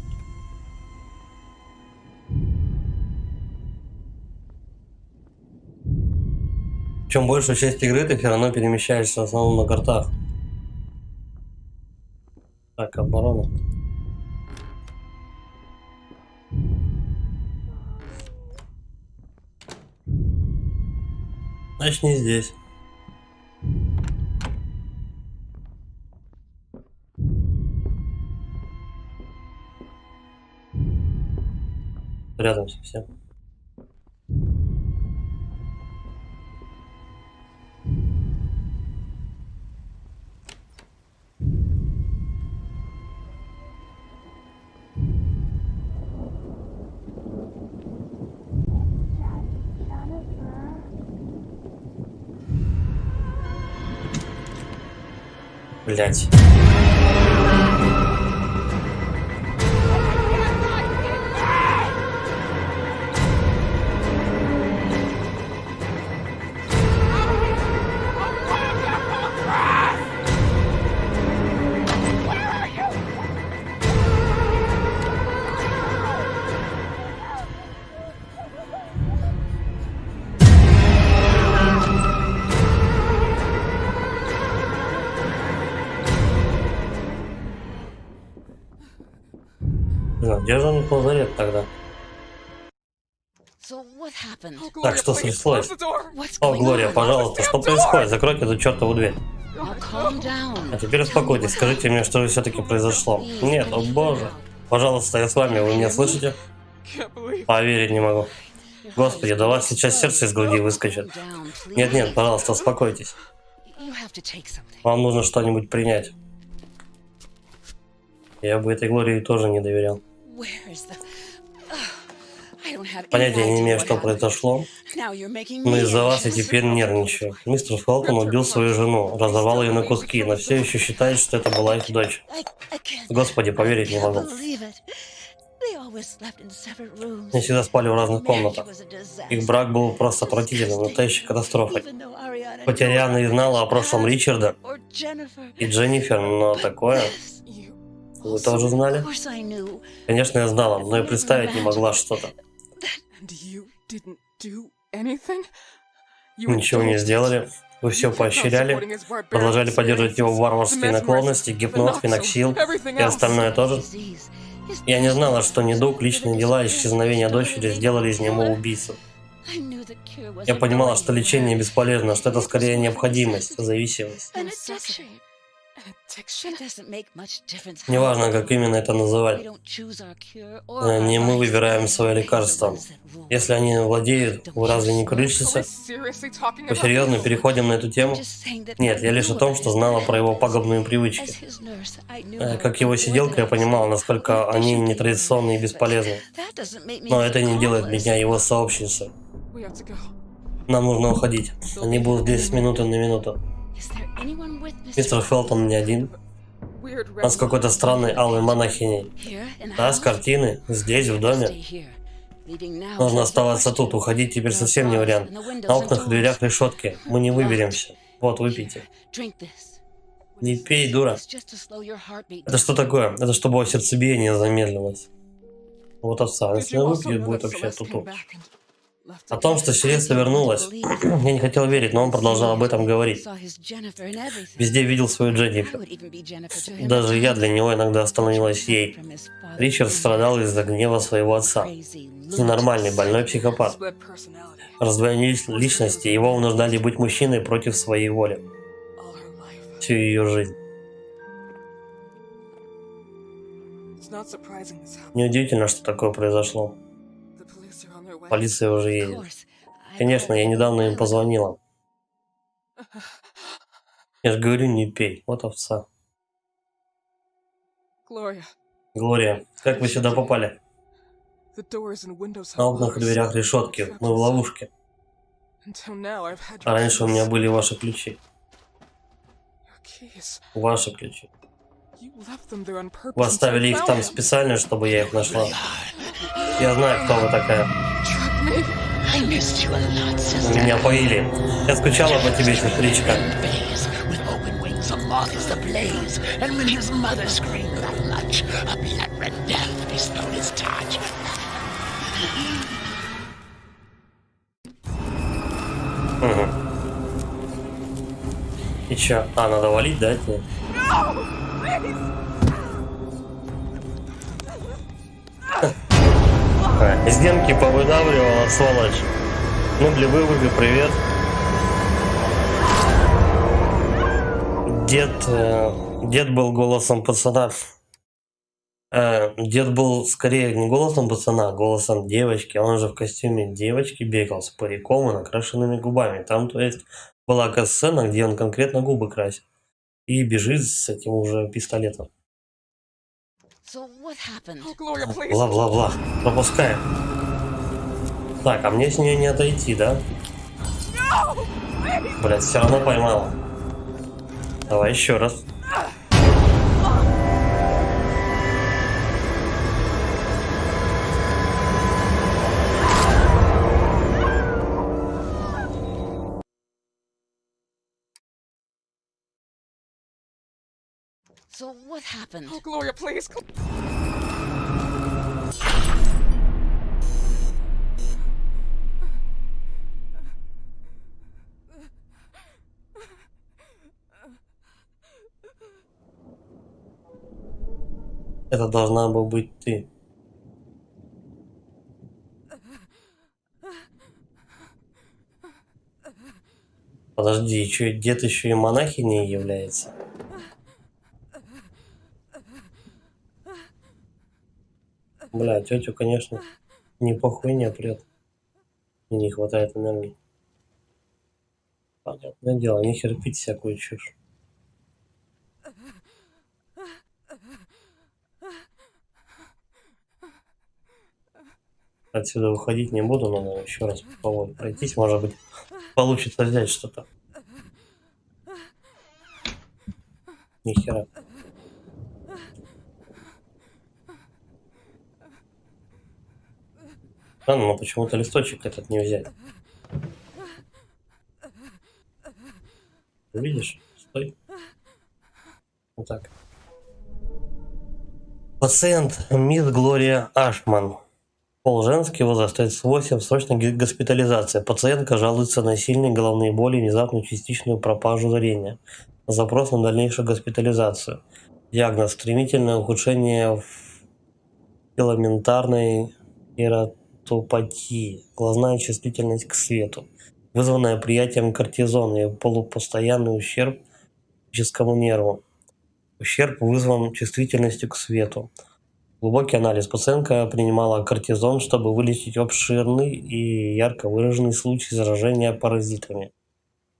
Чем большую часть игры ты все равно перемещаешься в основном на картах. Так, оборона. Значит, не здесь. Рядом совсем. Блять. Где же он лазарет тогда? Так, что случилось? О, Глория, пожалуйста, что происходит? Закройте эту чертову дверь. А теперь успокойтесь, скажите мне, что же все-таки произошло. Нет, о боже. Пожалуйста, я с вами, вы меня слышите? Поверить не могу. Господи, да у вас сейчас сердце из груди выскочит. Нет, пожалуйста, успокойтесь. Вам нужно что-нибудь принять. Я бы этой Глории тоже не доверял. Понятия не имею, что произошло, но из-за вас я теперь нервничаю. Мистер Фелтон убил свою жену, разорвал ее на куски, но все еще считает, что это была их дочь. Господи, поверить не могу. Они всегда спали в разных комнатах. Их брак был просто отвратительным, настоящей катастрофой. Хоть Ариана и знала о прошлом Ричарда и Дженнифер, но такое... Вы тоже знали? Конечно, я знала, но и представить не могла что-то. Ничего не сделали. Вы все поощряли, продолжали поддерживать его варварские наклонности, гипноз, феноксил и остальное тоже. Я не знала, что недуг, личные дела, исчезновение дочери сделали из него убийцу. Я понимала, что лечение бесполезно, что это скорее необходимость, зависимость. Неважно, как именно это называть. Не мы выбираем свое лекарство. Если они владеют, вы разве не крышите? Вы серьезно переходим на эту тему? Нет, я лишь о том, что знала про его пагубные привычки. Как его сиделка, я понимала, насколько они нетрадиционны и бесполезны. Но это не делает меня его сообщницей. Нам нужно уходить. Они будут здесь с минуты на минуту. Мистер Фелтон не один. Он с какой-то странной алой монахиней. Да, с картины. Здесь, в доме. Нужно оставаться тут. Уходить теперь совсем не вариант. На окнах и дверях решетки. Мы не выберемся. Вот, выпейте. Не пей, дура. Это что такое? Это чтобы его сердцебиение замедлилось. Вот овца. Если выпьет, будет вообще туту. О том, что Селеста вернулась, я не хотел верить, но он продолжал об этом говорить. Везде видел свою Дженнифер. Даже я для него иногда становилась ей. Ричард страдал из-за гнева своего отца. Ненормальный, больной психопат. Раздвоение личности, его вынуждали быть мужчиной против своей воли. Всю ее жизнь. Неудивительно, что такое произошло. Полиция уже едет. Конечно, я недавно им позвонила. Я же говорю, не пей. Вот овца. Глория, как вы сюда попали? На окнах и дверях решетки. Мы в ловушке. А раньше у меня были ваши ключи. Ваши ключи. Вы оставили их там специально, чтобы я их нашла. Я знаю, кто вы такая. Меня поили. Я скучала по тебе, сестричка. Угу. И чё? А, надо валить, да? Стенки повыдавливала, сволочь. Ну, для вывода привет. Дед был голосом пацана. Дед был скорее не голосом пацана, а голосом девочки. Он же в костюме девочки бегал с париком и накрашенными губами. Там, то есть, была сцена, где он конкретно губы красит. И бежит с этим уже пистолетом. Бла-бла-бла. Пропускаем. Так, а мне с нее не отойти, да? Блять, все равно поймал. Давай еще раз. So what happened? Oh, Gloria, please. Это должна была быть ты. Подожди, что дед еще и монахиней является? Бля, тетю, конечно, не похуй не прет. И не хватает энергии. Понятное дело, не херпить всякую чушь. Отсюда выходить не буду, но еще раз попробовать пройтись, может быть, получится взять что-то. Нихера. Странно, но почему-то листочек этот не взять. Видишь? Стой. Вот так. Пациент мисс Глория Ашман. Пол женский, возраст 38, срочная госпитализация. Пациентка жалуется на сильные головные боли и внезапную частичную пропажу зрения. Запрос на дальнейшую госпитализацию. Диагноз: стремительное ухудшение филаментарной кератопатии, глазная чувствительность к свету, вызванная приятием кортизона и полупостоянный ущерб оптическому нерву. Ущерб вызван чувствительностью к свету. Глубокий анализ. Пациентка принимала кортизон, чтобы вылечить обширный и ярко выраженный случай заражения паразитами,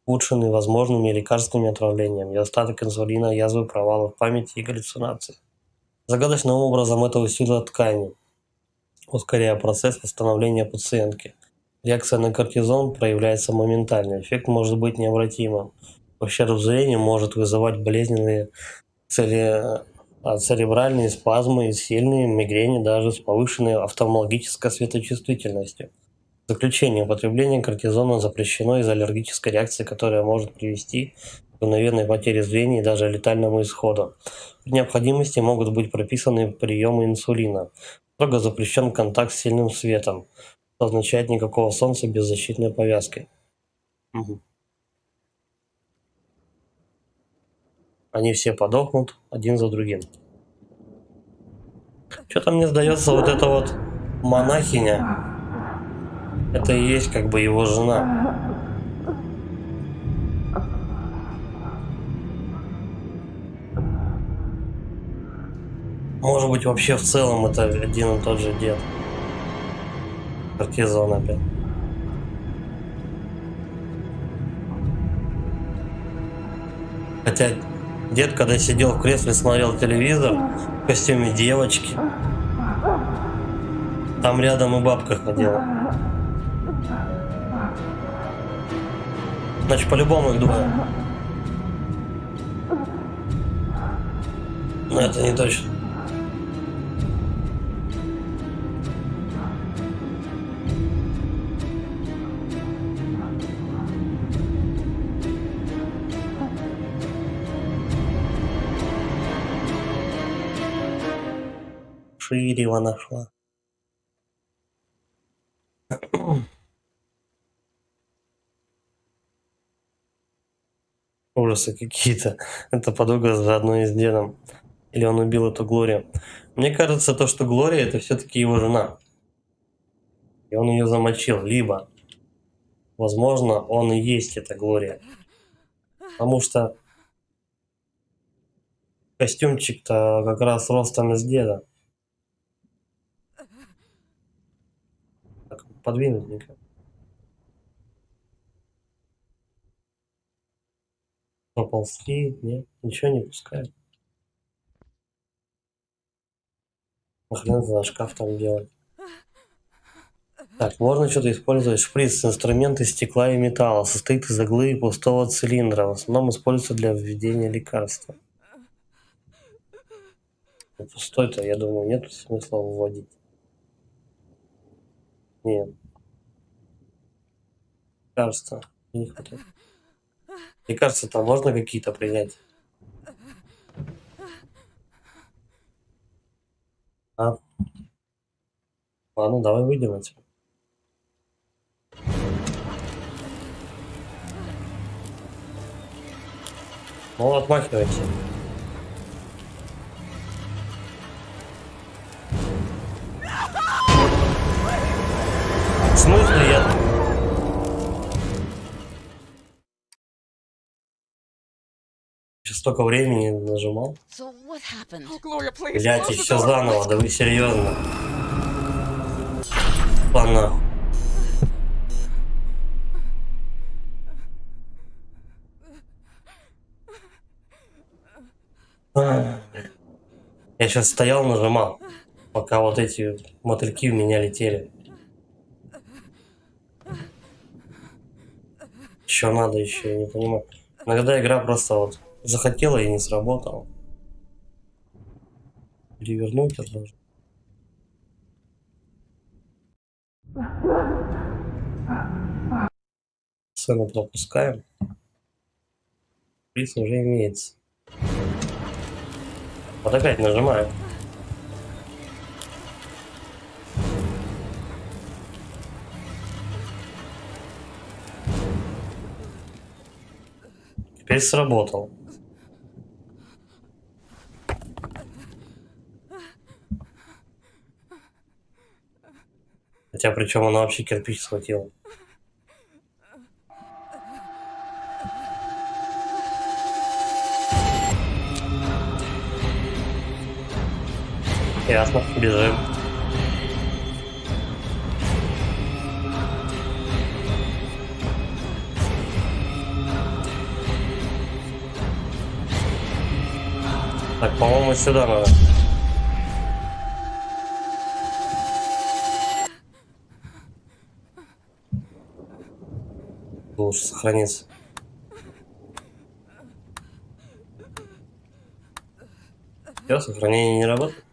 улучшенный возможными лекарственными отравлениями, недостаток инсулина, язвы, провалы в памяти и галлюцинации. Загадочным образом это усилило ткани, ускоряя процесс восстановления пациентки. Реакция на кортизон проявляется моментально, эффект может быть необратимым. Ущерб зрению может вызывать болезненные церебральные спазмы и сильные мигрени даже с повышенной офтальмологической светочувствительностью. Заключение: употребление кортизона запрещено из-за аллергической реакции, которая может привести к мгновенной потере зрения и даже летальному исходу. При необходимости могут быть прописаны приемы инсулина. Строго запрещен контакт с сильным светом, что означает никакого солнца без защитной повязки. Угу. Они все подохнут один за другим. Что-то мне сдается, вот эта вот монахиня, это и есть как бы его жена. Может быть, вообще в целом это один и тот же дед. Кортизон опять. Хотя дед, когда сидел в кресле, смотрел телевизор в костюме девочки, там рядом и бабка ходила. Значит, по-любому их двое. Но это не точно. Ширева нашла. Ужасы какие-то. Это подруга заодно и с дедом. Или он убил эту Глорию. Мне кажется, то, что Глория, это все-таки его жена. И он ее замочил. Либо, возможно, он и есть эта Глория. Потому что костюмчик-то как раз ростом из деда. Так, подвинуть никак. Поползли, нет, ничего не пускает. Нахрен за шкаф там делать. Так, можно что-то использовать. Шприц. Инструмент из стекла и металла. Состоит из иглы и пустого цилиндра. В основном используется для введения лекарства. Пустой-то, я думаю, нет смысла вводить. Нет. Лекарства. Не хватает. Лекарства-то можно какие-то принять? А? Ладно, давай выйдем отсюда. Ну, отмахивайся. В смысле я... Сейчас столько времени нажимал. Блять, еще заново, да вы серьезно. Ладно. Я сейчас стоял, нажимал, пока вот эти мотыльки в меня летели. Еще надо, еще, я не понимаю. Иногда игра просто вот захотела и не сработала. Перевернуть это должен. Сцену пропускаем. Приз уже имеется. Вот опять нажимаем. Теперь сработал. Хотя причем она вообще кирпич схватила. Ясно, бежим. Так, по-моему, сюда надо. Лучше сохраниться. Все, сохранение не работает.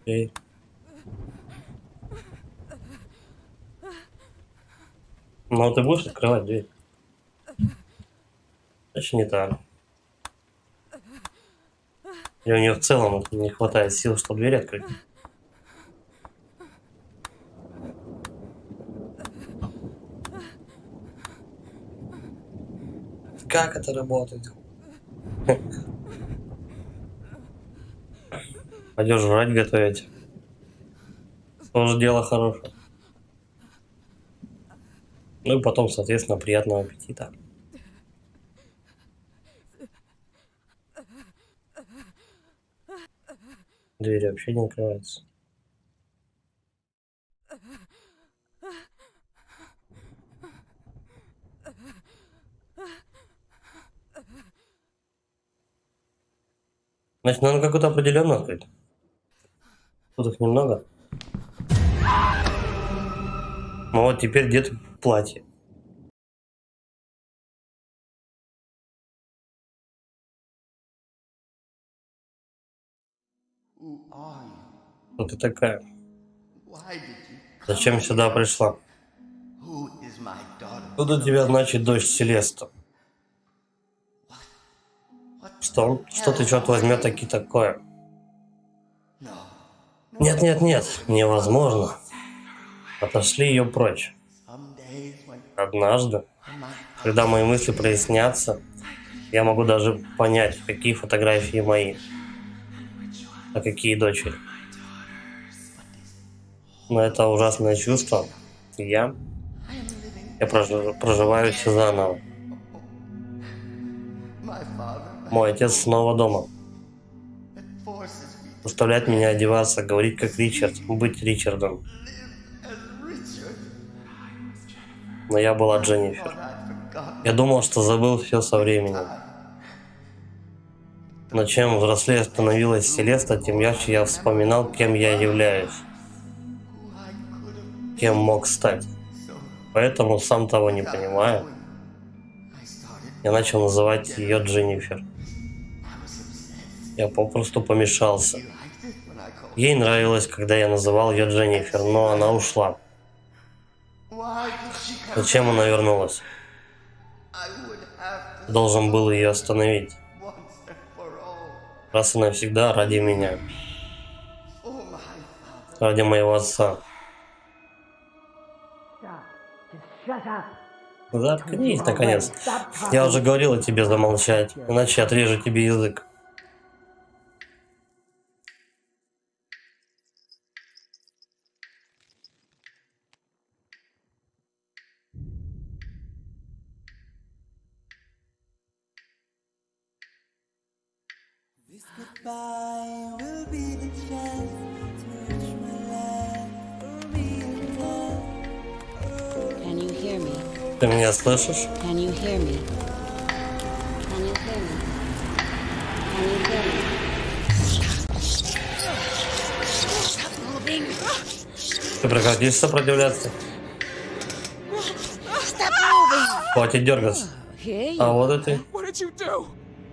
Окей. Ну, ты будешь открывать дверь? Значит, не так. И у нее в целом не хватает сил, чтобы дверь открыть. Как это работает? Пойдешь жрать готовить. Тоже дело хорошее. Ну и потом, соответственно, приятного аппетита. Дверь вообще не открывается. Значит, надо какую-то определенную открыть. Тут их немного. Ну вот теперь где-то платье. Кто ты такая? Зачем сюда пришла? Откуда тебя, значит, дочь Селеста? Что ты, черт возьмет, таки такое? Нет, нет, нет, невозможно. Отошли ее прочь. Однажды, когда мои мысли прояснятся, я могу даже понять, какие фотографии мои, а какие дочери. Но это ужасное чувство. Я проживаю все заново. Мой отец снова дома. Заставляет меня одеваться, говорить как Ричард, быть Ричардом. Но я была Дженнифер. Я думал, что забыл все со временем. Но чем взрослее становилась Селеста, тем ярче я вспоминал, кем я являюсь. Кем мог стать. Поэтому, сам того не понимая, я начал называть ее Дженнифер. Я попросту помешался. Ей нравилось, когда я называл ее Дженнифер, но она ушла. Зачем она вернулась? Должен был ее остановить. Раз и навсегда ради меня. Ради моего отца. Заткнись, наконец. Я уже говорила тебе замолчать, иначе отрежу тебе язык. Ты меня слышишь? Ты прекратишь сопротивляться? Хватит дергаться. А вот и ты.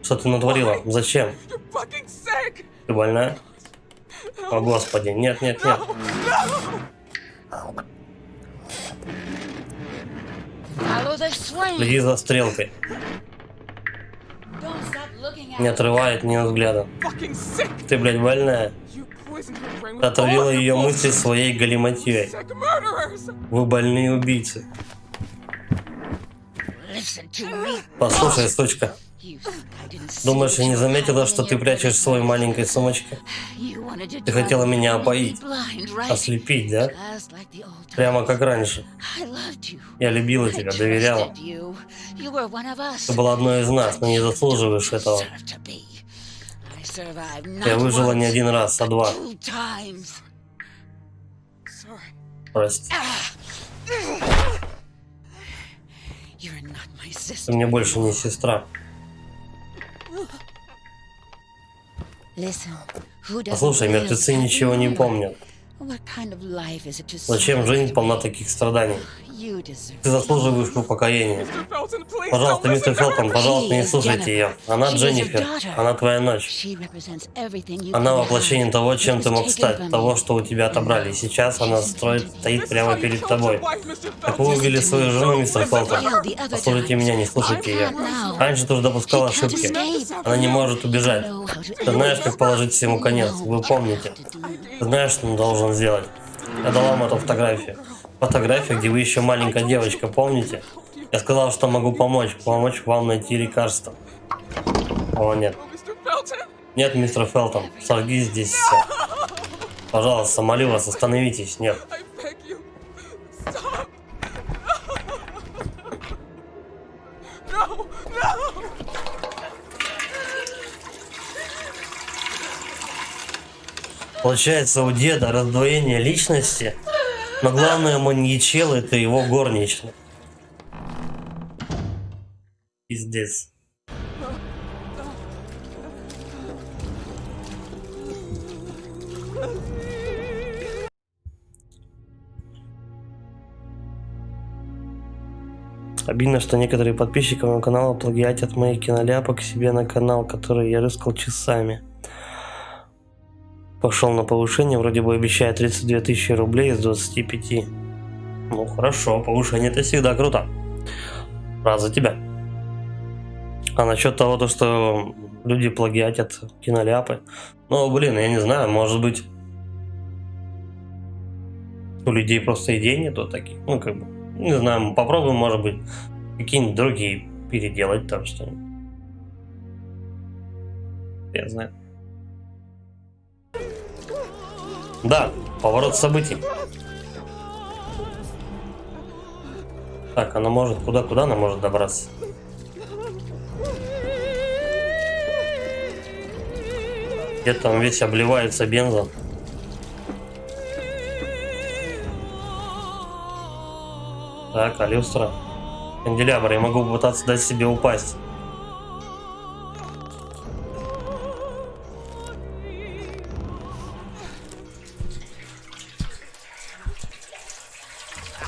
Что ты натворила? Зачем? Ты больная? О, Господи, нет, нет, нет. Следи за стрелкой. Не отрывает ни взгляда. Ты, блядь, больная? Ты отравила ее мысли своей галиматьей. Вы больные убийцы. Послушай, сучка. Думаешь, я не заметила, что ты прячешь в своей маленькой сумочке? Ты хотела меня опоить, ослепить, да? Прямо как раньше. Я любила тебя, доверяла. Ты была одной из нас, но не заслуживаешь этого. Я выжила не один раз, а два. Прости. Ты мне больше не сестра. Послушай, мертвецы ничего не помнят. Зачем жизнь полна таких страданий? Ты заслуживаешь упокоения. Пожалуйста, мистер Фелтон, пожалуйста, не слушайте ее. Она Дженнифер, она твоя ночь. Она воплощение того, чем ты мог стать, того, что у тебя отобрали. И сейчас она стоит прямо перед тобой. Как вы убили свою жену, мистер Фелтон? Послушайте меня, не слушайте ее. Раньше ты уже допускал ошибки. Она не может убежать. Ты знаешь, как положить всему конец. Вы помните. Ты знаешь, что он должен сделать. Я дал вам эту фотографию. Фотография, где вы еще маленькая девочка, помните? Я сказал, что могу помочь вам найти лекарство. О, нет. Нет, мистер Фелтон, сожги здесь все. Пожалуйста, молю вас, остановитесь. Нет. Получается, у деда раздвоение личности, но главное маньячел — это его горничная. Пиздец. Обидно, что некоторые подписчики моего канала плагиатят мои киноляпы к себе на канал, который я рыскал часами. Пошел на повышение, вроде бы обещает 32 тысячи рублей из 25. Ну хорошо, повышение — это всегда круто. Рад за тебя. А насчет того, что люди плагиатят киноляпы, ну блин, я не знаю, может быть у людей просто идей нету таких, ну как бы, не знаю, попробуем, может быть, какие-нибудь другие переделать там что-нибудь. Я знаю. Да, поворот событий. Так, она может... Куда она может добраться? Где-то он весь обливается бензом. Так, а люстра. Канделябр, я могу попытаться дать себе упасть.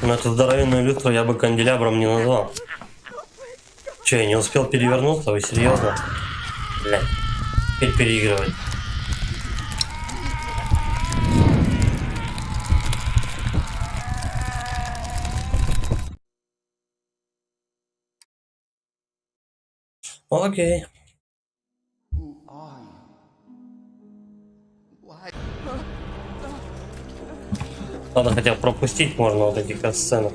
Но эту здоровенную люстру я бы канделябром не назвал. Че, я не успел перевернуться? Вы серьезно? Бля, теперь переигрывать. Окей. Надо хотя бы пропустить можно вот эти кат-сцены.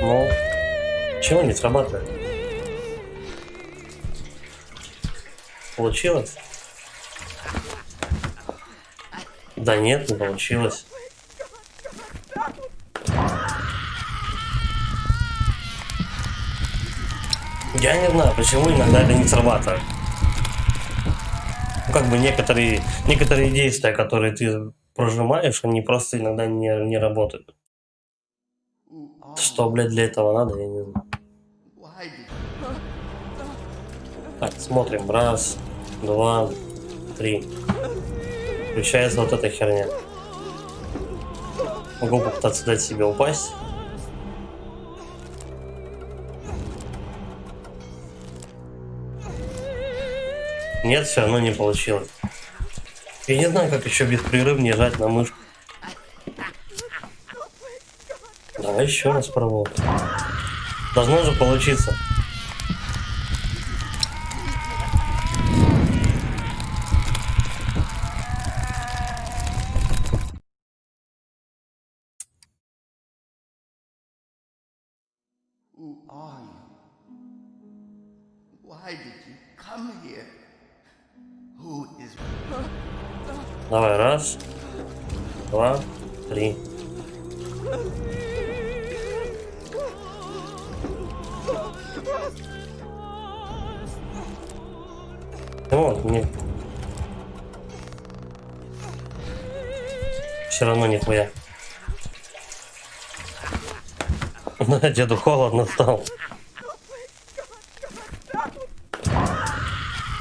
Ну, чего не срабатывает? Получилось? Да нет, не получилось. Я не знаю, почему иногда это не срабатывает. Ну, как бы некоторые действия, которые ты прожимаешь, они просто иногда не работают. Что, блядь, для этого надо, я не знаю. Так, смотрим. Раз, два, три. Включается вот эта херня. Могу попытаться дать себе упасть. Нет, все равно не получилось. Я не знаю, как еще беспрерывнее жать на мышку. Давай еще раз пробуем. Должно же получиться. Давай, раз, два, три. Вот, мне все равно нихуя. Деду холодно стало.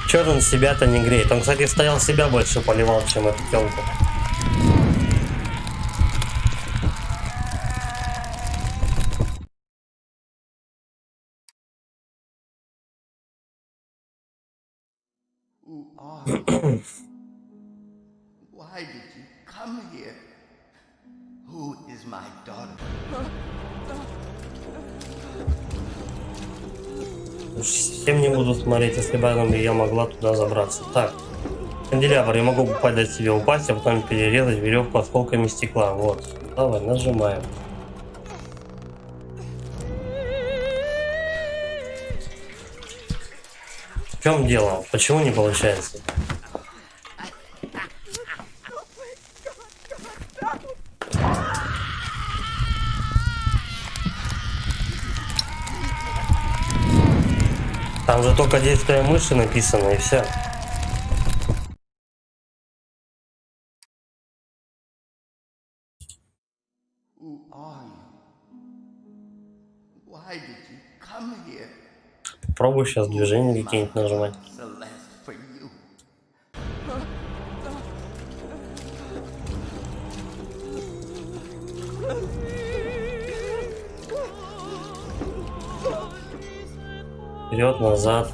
Чё он себя-то не греет? Он, кстати, стоял себя больше поливал, чем эту тёлку. Совсем не буду смотреть, если бы я могла туда забраться. Так, канделябр, я могу дать себе упасть, а потом перерезать веревку осколками стекла. Вот, давай, нажимаем. В чем дело? Почему не получается? Там же только действие мыши написано и все. Пробую сейчас движения какие-нибудь нажимать. Вперед, назад.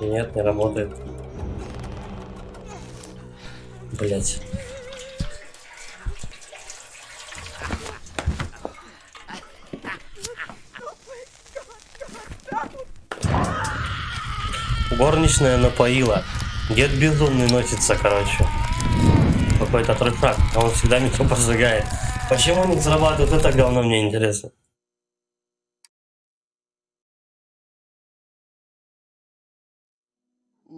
Нет, не работает. Блять. Горничная напоила. Дед безумный носится, короче. Какой-то трешак. Он всегда метро поджигает. Почему не срабатывает? Это говно мне интересно.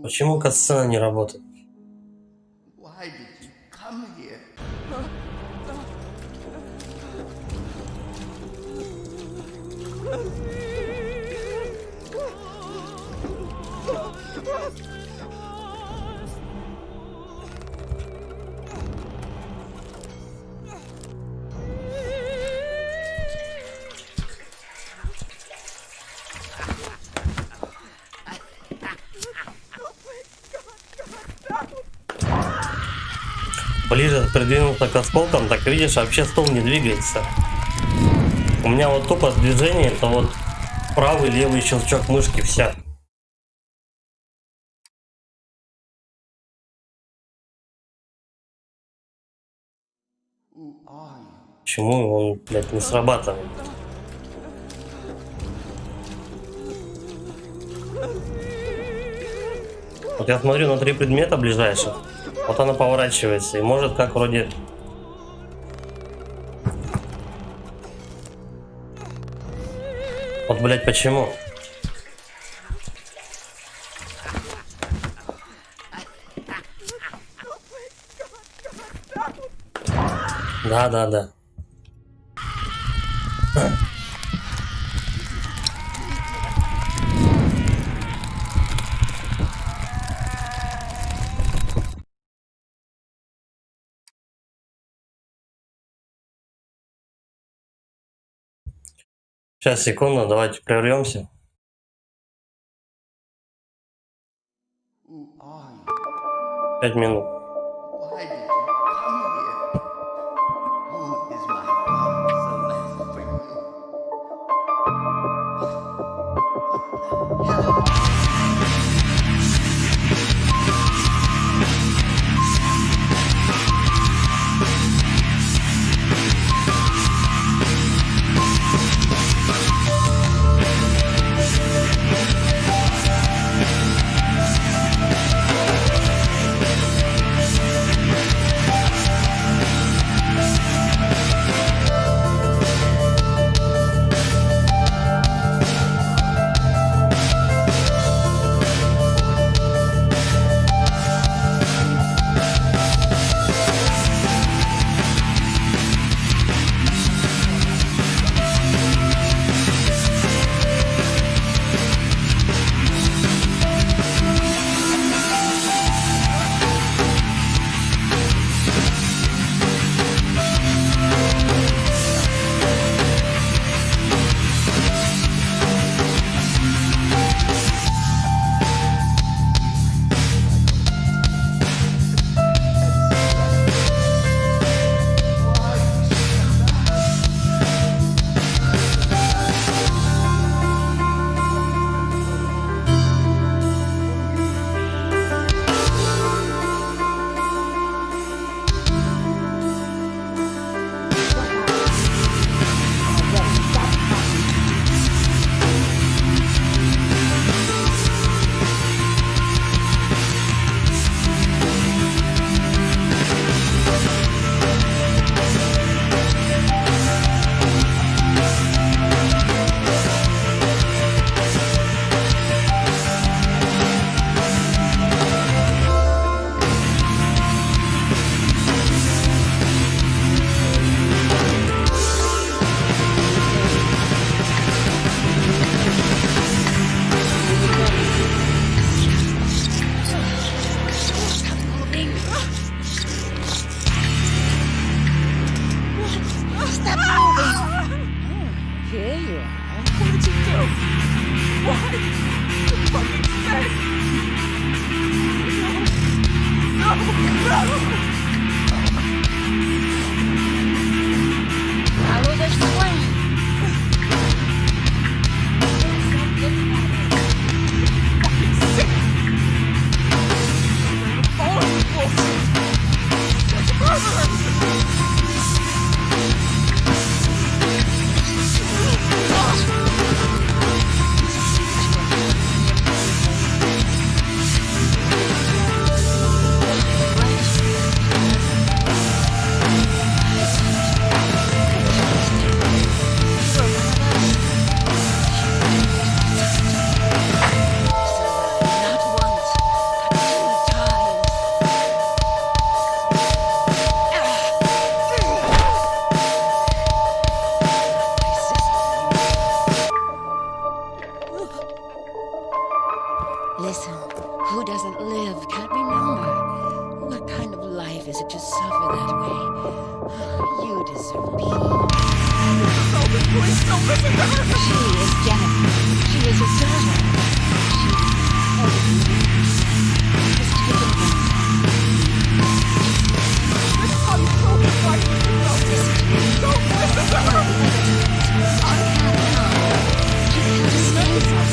Почему катсцена не работает? Why did you come here? Ближе придвинулся к осколкам, так видишь, вообще стол не двигается. У меня вот тупо движение, это вот правый, левый щелчок мышки, вся. Who are you? Почему он, блядь, не срабатывает? Вот я смотрю на 3 предмета ближайших. Вот она поворачивается и может как вроде... Вот, блядь, почему? Да. Сейчас, секунду, давайте прервемся. Who are you? 5 минут. Why did you come here? Who is my father? So for you. is Jennifer. She is his daughter. Just take it away.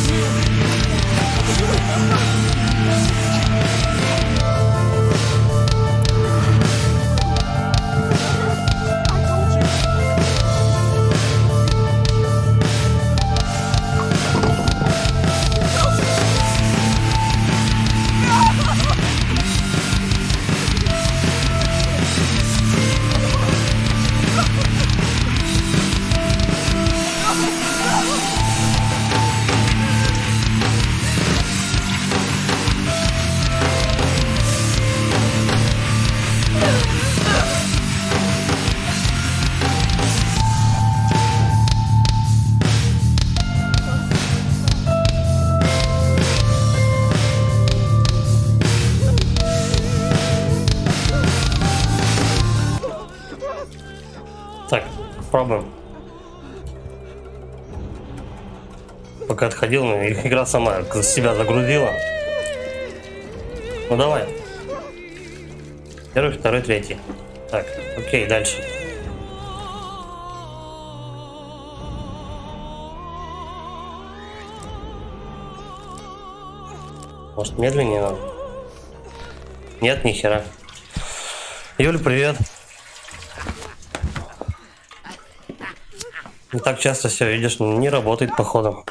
Так, пробуем. Пока отходил, игра сама себя загрузила. Ну давай. Первый, второй, третий. Так, окей, дальше. Может, медленнее надо? Нет, ни хера. Юль, привет. Не так часто все видишь, не работает походу.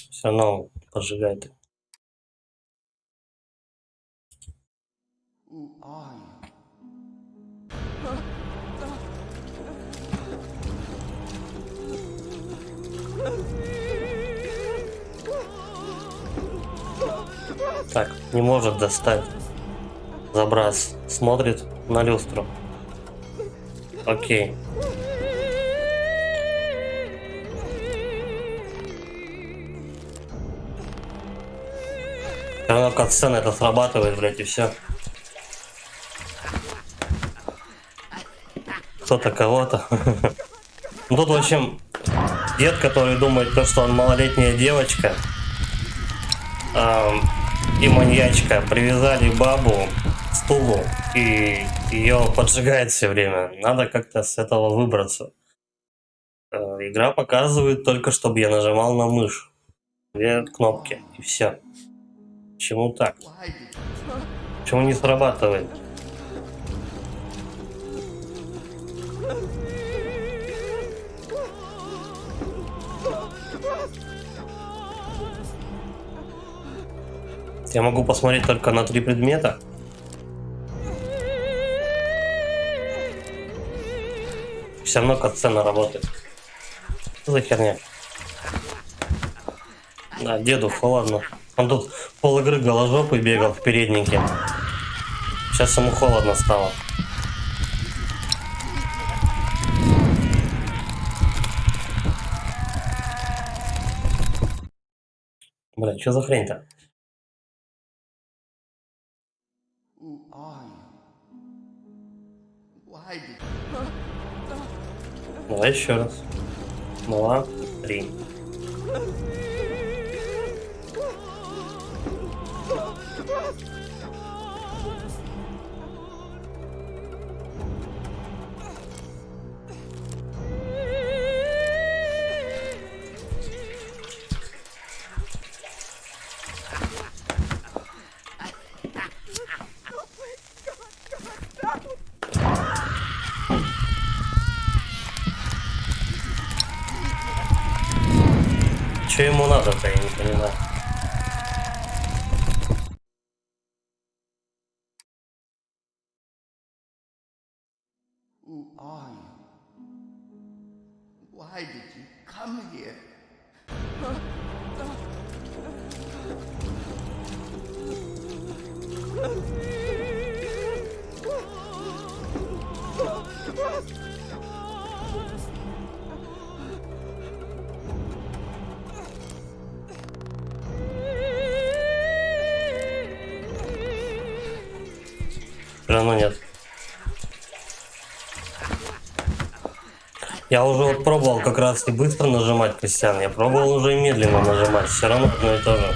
Все равно поджигает. Who are you? Так, не может достать. Забрас. Смотрит на люстру. Окей. Все равно катсцена это срабатывает, блять, и все. Кто-то кого-то. Ну тут, в общем, дед, который думает, что он малолетняя девочка, и маньячка привязали бабу к стулу, и ее поджигает все время. Надо как-то с этого выбраться. Игра показывает только, чтобы я нажимал на мышь. 2 кнопки, и все. Почему так? Why did Почему не срабатывает? Я могу посмотреть только на 3 предмета. Все равно катсцена работает. Что за херня? Да, деду холодно. Он тут пол игры голожопый бегал в переднике. Сейчас ему холодно стало. Бля, что за хрень-то? Who are you? Why did Давай еще раз. 2, 3. Что ему надо-то, я не понимаю. Who are you? Why did you come here? Все равно нет. Я уже вот пробовал как раз и быстро нажимать, Костян. Я пробовал уже и медленно нажимать. Все равно одно и то же.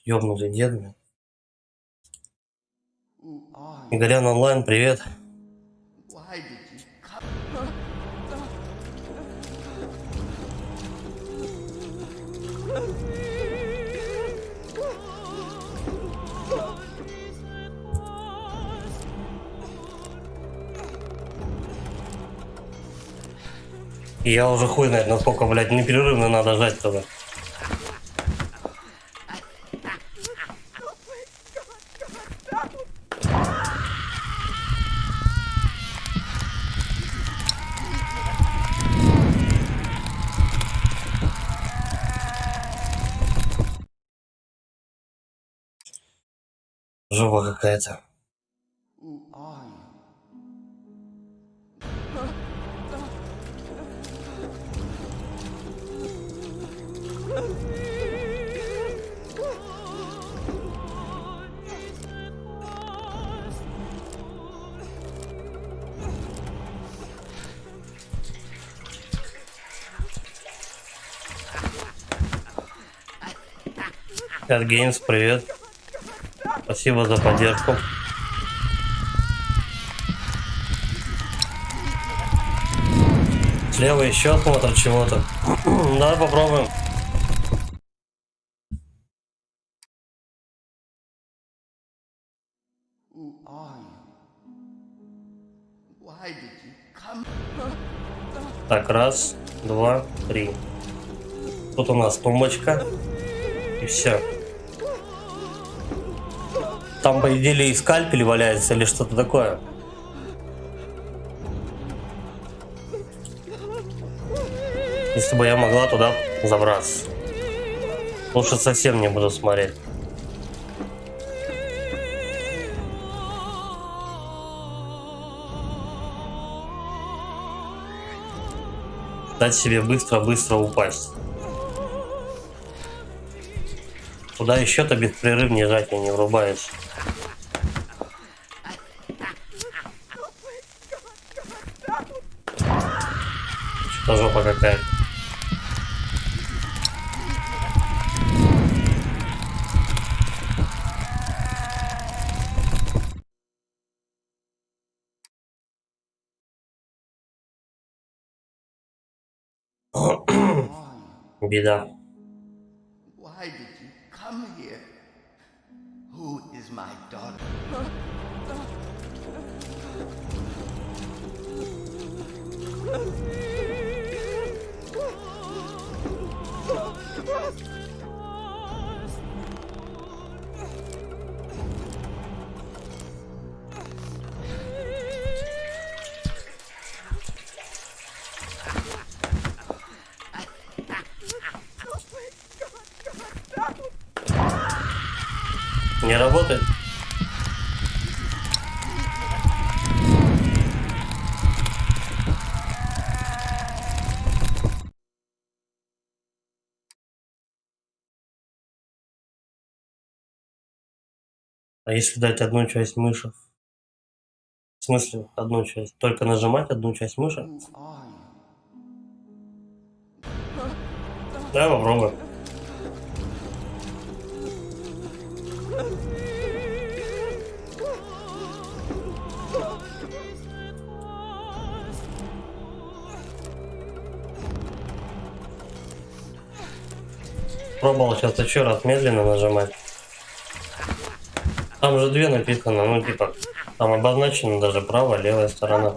Ёбнутый дед, блин. Who are you? Игорян онлайн, привет. Why did you come? И я уже хуй знает, насколько, блядь, непрерывно надо жать туда. Жопа какая-то. Who are you? Cat Games, привет. Спасибо за поддержку. Слева еще смотрят чего-то. Давай попробуем. Who are you? Why did you come? Так, раз, два, три. Тут у нас тумбочка. И все. Там, по идее, и скальпель валяется или что-то такое. Если бы я могла туда забраться. Лучше совсем не буду смотреть. Дать себе быстро-быстро упасть. Куда еще-то беспрерывнее жать и не врубаешь. Что-то жопа какая-то. Беда. Why did you come here? Who is my daughter? Не работает? А если дать одну часть мыши? В смысле, одну часть? Только нажимать одну часть мыши? Who are you? Давай попробуем. Пробовал сейчас еще раз медленно нажимать. Там же две написано, ну типа, там обозначено даже правая, левая сторона.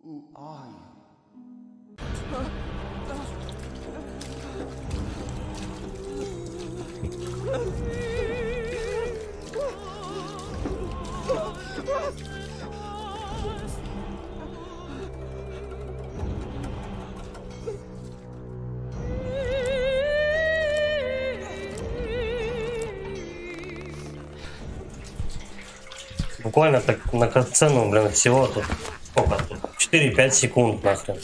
Who are you? Буквально так на катсцену, блин, всего тут сколько тут? 4-5 секунд нахрен.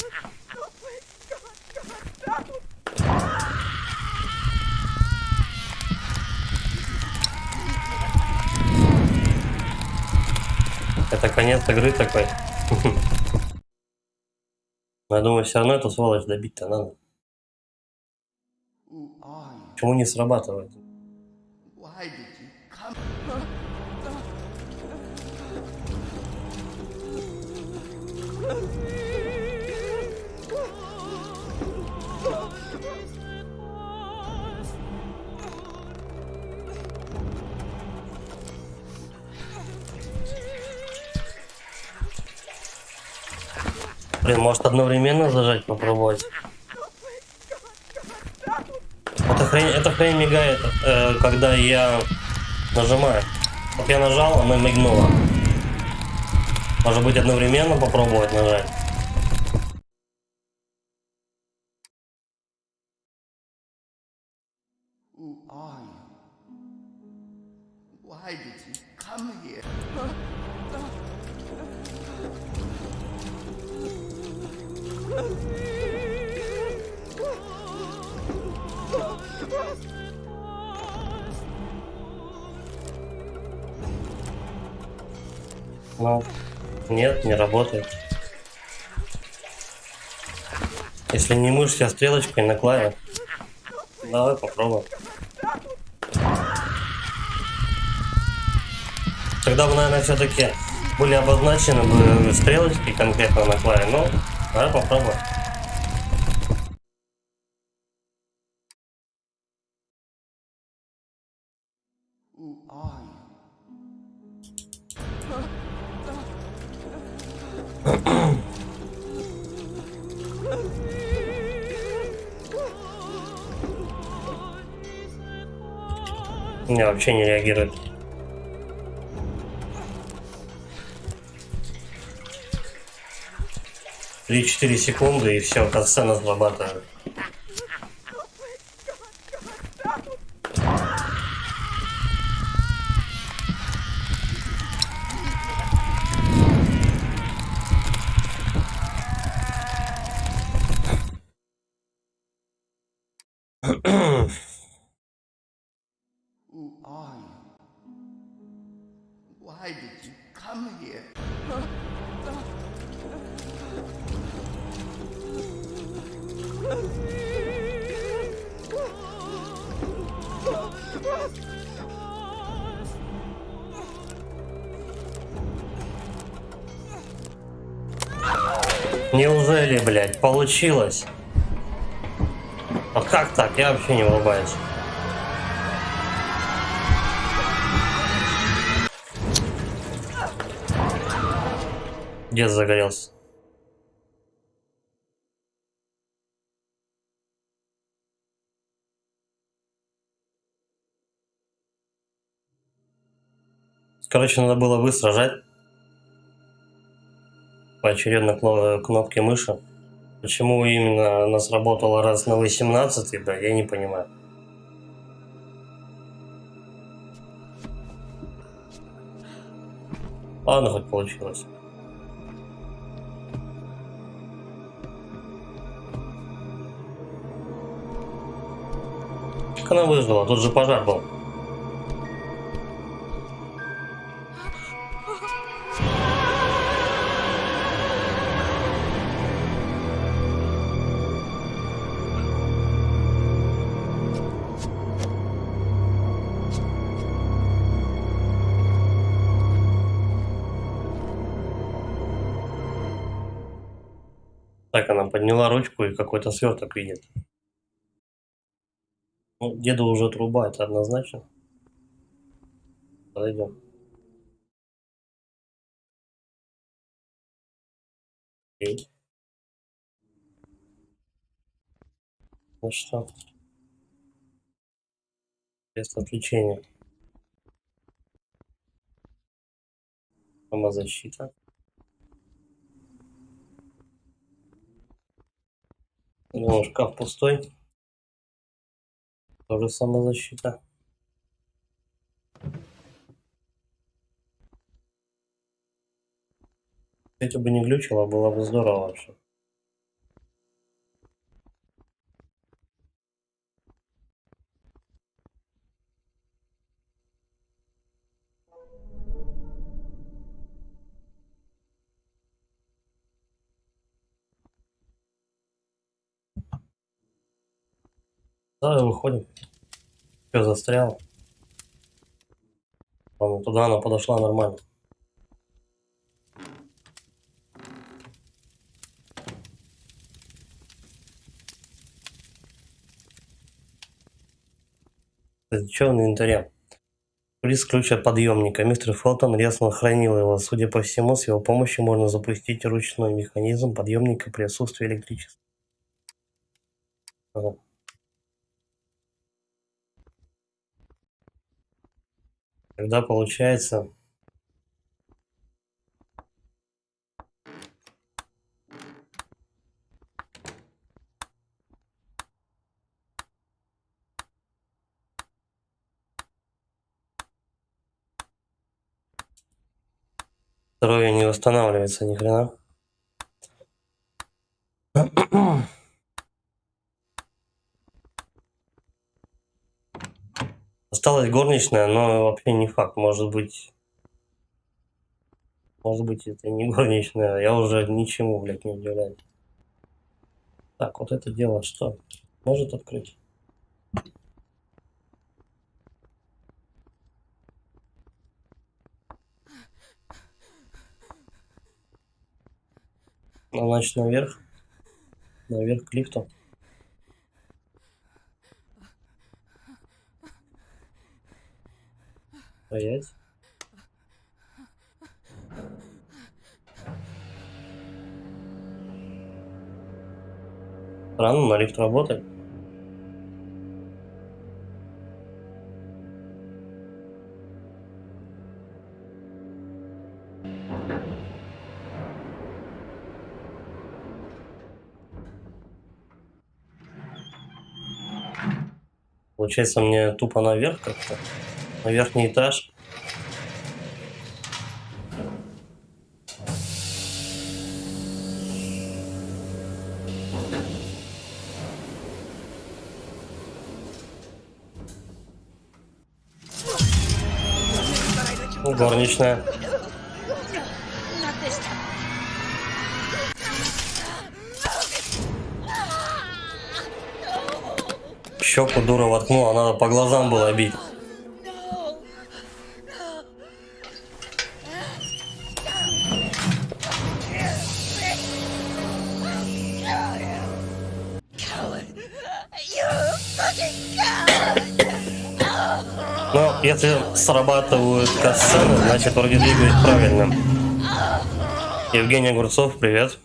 Это конец игры такой. Но я думаю, все равно эту сволочь добить-то надо. Who are you? Почему не срабатывает? Why did you come? Блин, может одновременно зажать попробовать? Эта хрень мигает, когда я нажимаю. Вот я нажал, она мигнула. Может быть одновременно попробовать нажать? Who are you? Why did you come here? Ну, нет, не работает. Если не мышь, я стрелочкой на клаве. Давай попробуем. Тогда бы, наверное, все-таки были обозначены бы стрелочки конкретно на клаве. Ну, давай попробуем. Who are you? Не, вообще не реагирует. Три-4 секунды и все, катсцена срабатывает. Who are you? Why did you come here? Неужели, блядь, получилось? А как так? Я вообще не улыбаюсь. Дед загорелся. Короче, надо было быстро жать. Поочередно кнопки мыши. Почему именно она сработала раз на 18, да, я не понимаю. Ладно, хоть получилось. Как она выжила? Тут же пожар был. Так, она подняла ручку и какой-то сверток видит. Ну, деду уже труба, это однозначно. Подойдем. Окей. Ну что? Без отвлечения. Самозащита. Ну, шкаф пустой. Тоже самозащита. Если бы не глючило, было бы здорово вообще. Давай выходим. Все застрял. Ладно, туда она подошла нормально. Что в инвентаре? Приз ключ от подъемника. Мистер Фелтон рясно хранил его. Судя по всему, с его помощью можно запустить ручной механизм подъемника при отсутствии электричества. Ага. Тогда получается... Здоровье не восстанавливается ни хрена. Осталась горничная, но вообще не факт. Может быть, это не горничная. Я уже ничему, блядь, не удивляюсь. Так, вот это дело что? Может открыть? Ну, значит, наверх. Наверх к лифту. Стоять. Странно, но лифт работает. Получается, мне тупо наверх как-то. На верхний этаж. Горничная. Not this time. Щеку дура воткнула, надо по глазам было бить. Но если срабатывают катсцены, значит вроде двигаюсь правильно. Евгений Огурцов, привет.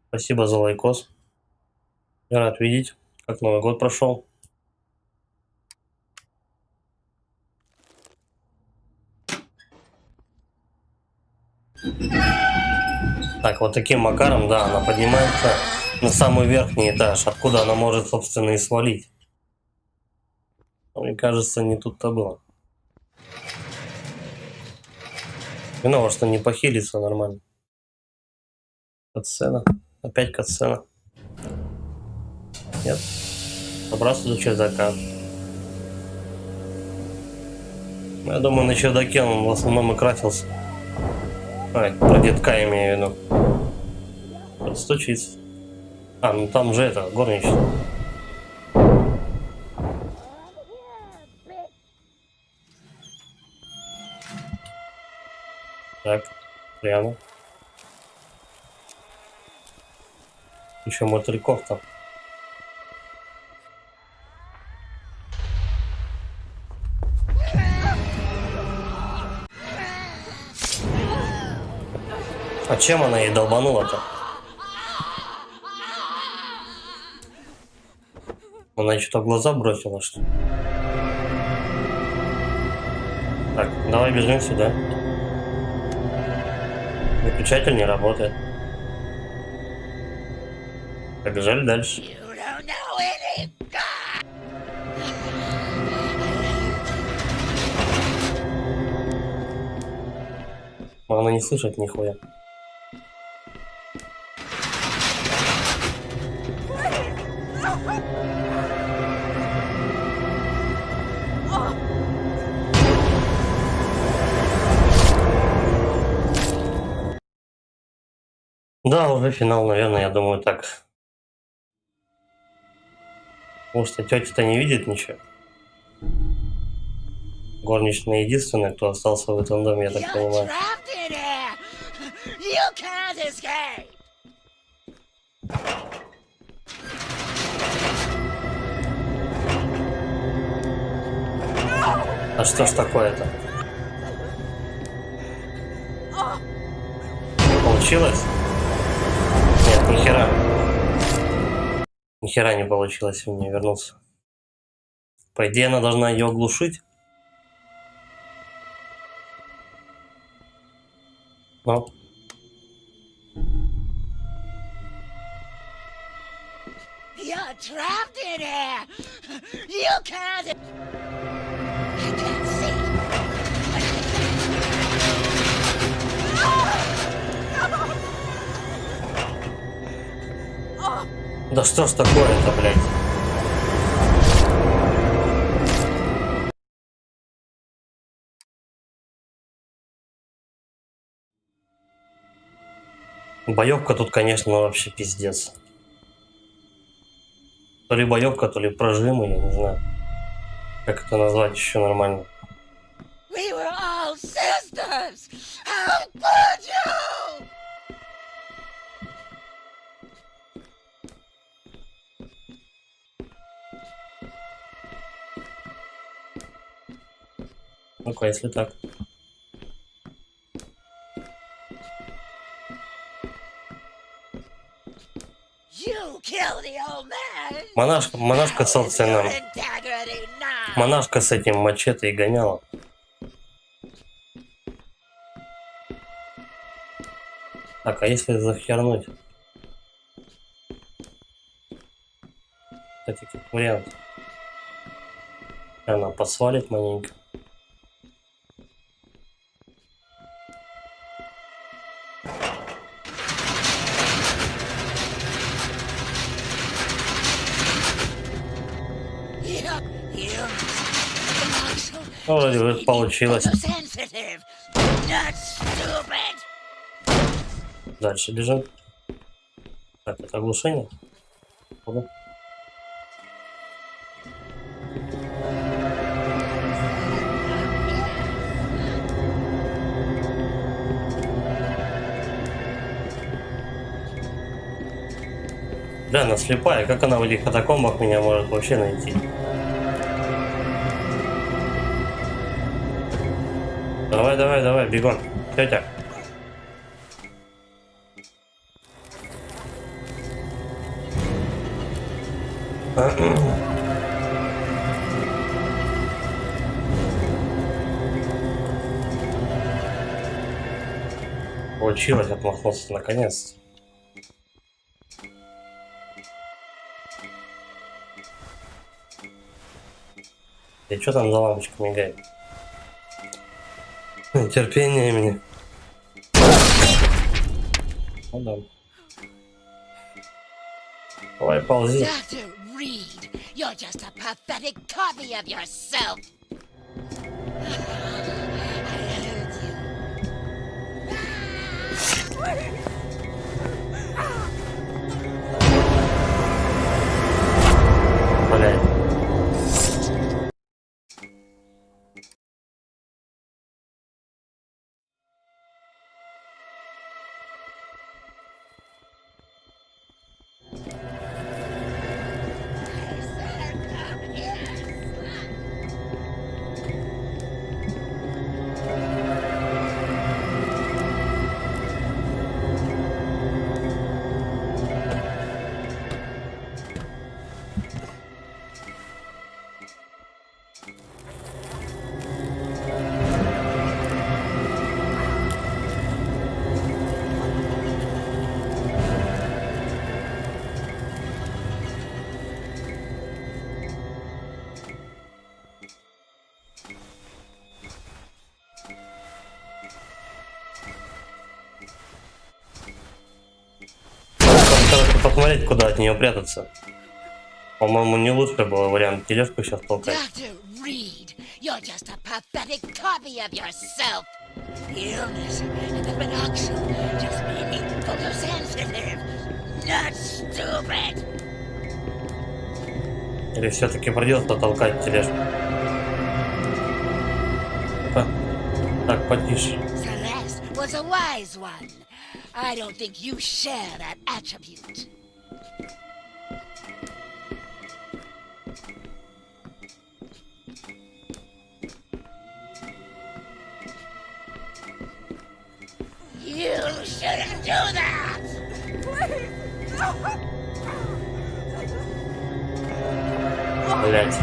Спасибо за лайкос. Я рад видеть, как Новый год прошел. Так, вот таким макаром, да, она поднимается на самый верхний этаж, откуда она может, собственно, и свалить. Но, мне кажется, не тут-то было. Виноват, что не похилится нормально. Катсцена. Опять катсцена. Нет. Добрался до чердака. Я думаю, на чердаке он в основном и красился. Ай, про детка имею в виду. Подстучится. А, ну там же это, горничная. Так, прямо. Еще мотыльков там. А чем она ей долбанула-то? Она что-то в глаза бросила, что ли? Так, давай бежим сюда. Выключатель не работает. Побежали дальше. Но она не слышит нихуя. Да, уже финал, наверное, я думаю, так. Потому что тетя-то не видит ничего. Горничная единственная, кто остался в этом доме, я так You're понимаю. trapped in here! You can't escape! А что ж такое-то? Получилось? Нет, нихера. Нихера не получилось у меня вернуться. По идее, она должна ее оглушить. Но You're trapped in here! You can't... I can't see. да что ж такое-то, блядь? Боевка тут, конечно, вообще пиздец. То ли боевка, то ли прожимы, я не знаю. Как это назвать еще нормально. We were all sisters! How could you? Ну-ка, если так. You killed the old man! Монашка, собственно, Your integrity now! монашка с этим мачете и гоняла. Так, а если захернуть? Кстати, как вариант. Она посвалит маленько. Ну, вроде бы получилось. Sensitive, not stupid. Дальше бежим. Так, это оглушение. Ладно. Да, она слепая. Как она в этих катакомбах меня может вообще найти? Давай, давай, давай, бегом. Тетя. Получилось, отмахнулся наконец. И что там за лампочка мигает? Терпение мне. Ну да. Давай, ползи. Dr. Reed, you're just a pathetic copy of yourself. I heard Блядь. посмотреть, куда от нее прятаться. По-моему, не лучший был вариант тележку сейчас толкать. Dr. Reed, you're just a pathetic copy of yourself. The illness and the monoxide just made me photosensitive. Not stupid. Или все-таки придется толкать тележку? Так, потише. Celeste was a wise one. I don't think you share that attribute. You shouldn't do that! Блять.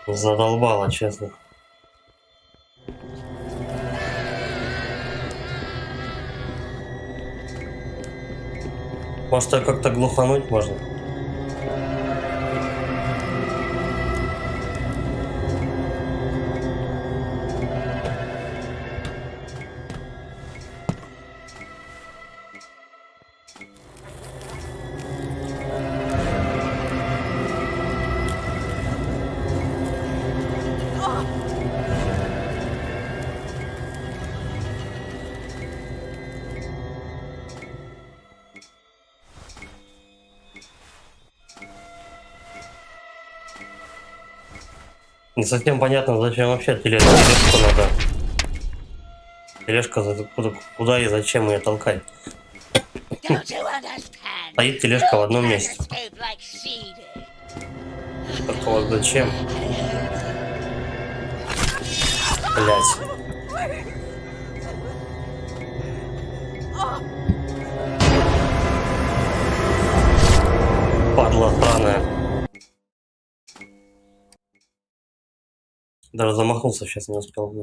Задолбало, честно. Может, ее как-то глухануть можно? Не совсем понятно, зачем вообще тележку надо. Тележка куда и зачем ее толкать? Don't you understand? Стоит тележка в одном You месте. can't escape like she did. Так вот зачем? Блять. Падла странная. Даже замахнулся сейчас не успел.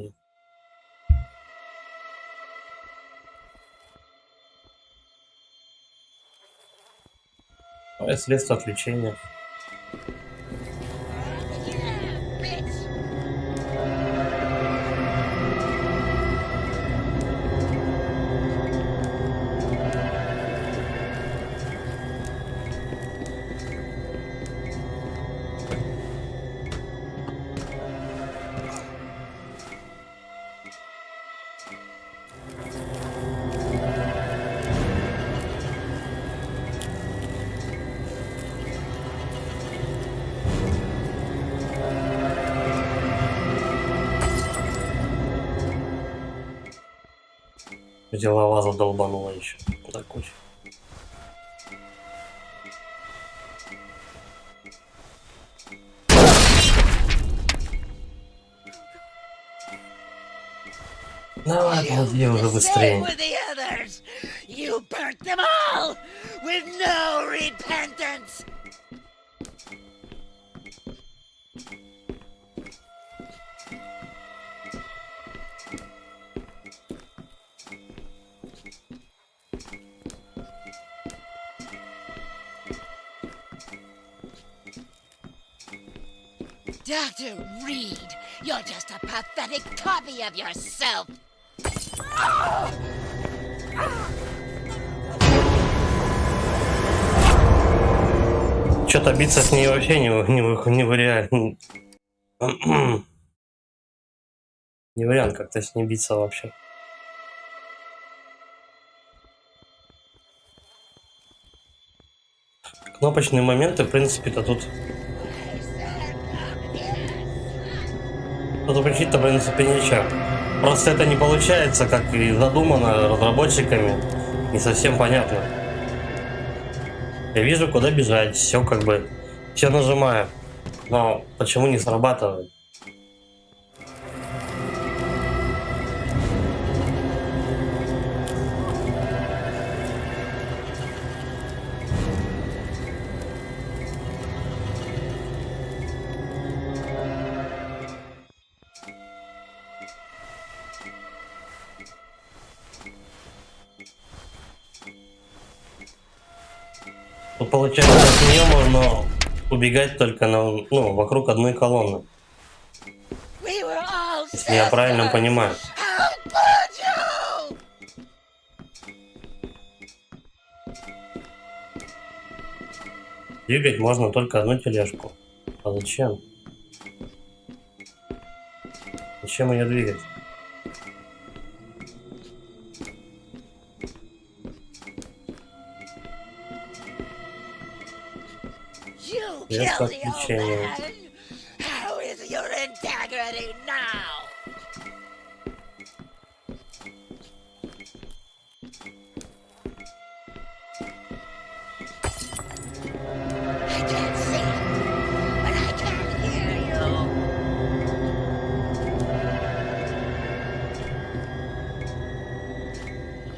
Средство отвлечения. Yeah, bitch. Голова задолбанула еще. Так куча. Давай, ползи уже The same быстрее. with the others. You burnt them all with no repentance. Dr. Reed, you're just a pathetic copy of yourself. Что-то биться с ней вообще не вариант. Не вариант как-то с ней биться вообще. Кнопочные моменты, в принципе-то тут учить-то, в принципе, ничего. Просто это не получается, как и задумано разработчиками. Не совсем понятно. Я вижу, куда бежать, все как бы, все нажимаю. Но почему не срабатывает? Тут получается от нее можно убегать только вокруг одной колонны, We were all если я правильно sisters. понимаю. How could you? Двигать можно только одну тележку. А зачем? Зачем ее двигать? You Yes, killed but the you old changed. man. How is your integrity now? I can't see, but I can hear you.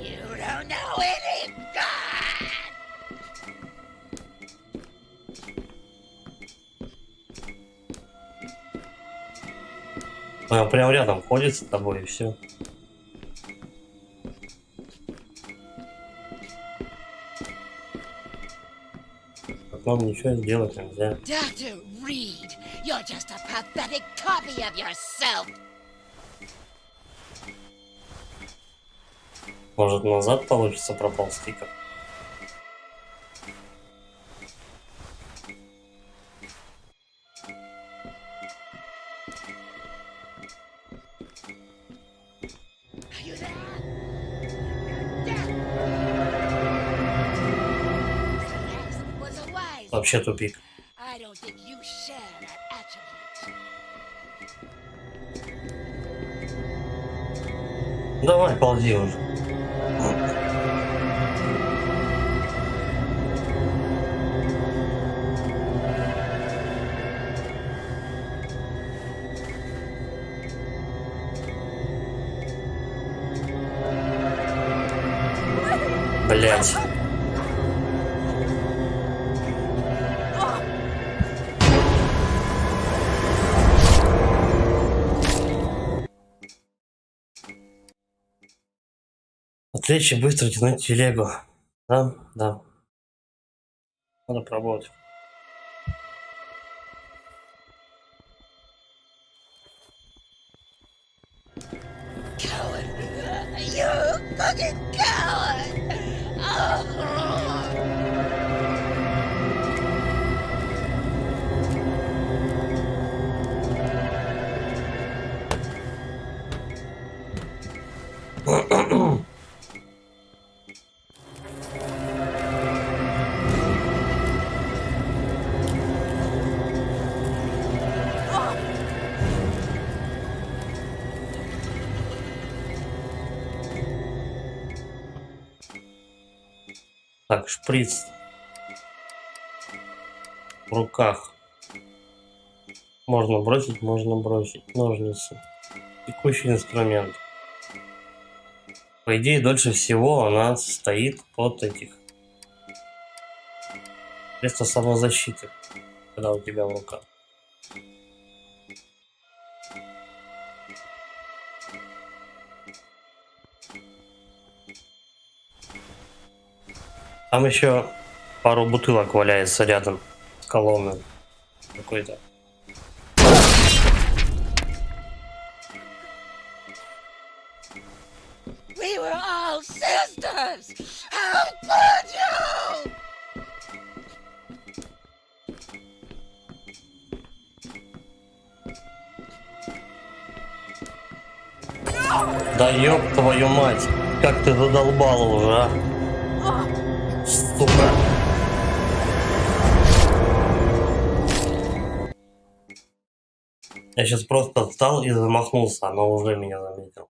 You don't know any God. Она прям рядом ходит с тобой и все. Нам ничего сделать нельзя. Dr. Reed, you're just a pathetic copy of yourself. Может, назад получится проползти-ка? Are you there? Yeah. Celeste was a wise Вообще one. тупик. I don't think you share that attribute. Давай, ползи уже. Блять. Отвлечь и быстро тянуть телегу. Да, да. Надо пробовать. Coward! You fucking coward! Oh. Так, шприц в руках. Можно бросить, можно бросить. Ножницы. Текущий инструмент. По идее, дольше всего она стоит от этих. Средства самозащиты, когда у тебя в руках. Там еще пару бутылок валяется рядом с колонной какой-то. We were all sisters! How could you? Да ёб твою мать! Как ты задолбала уже, а? Сука! Я сейчас просто встал и замахнулся, она уже меня заметила.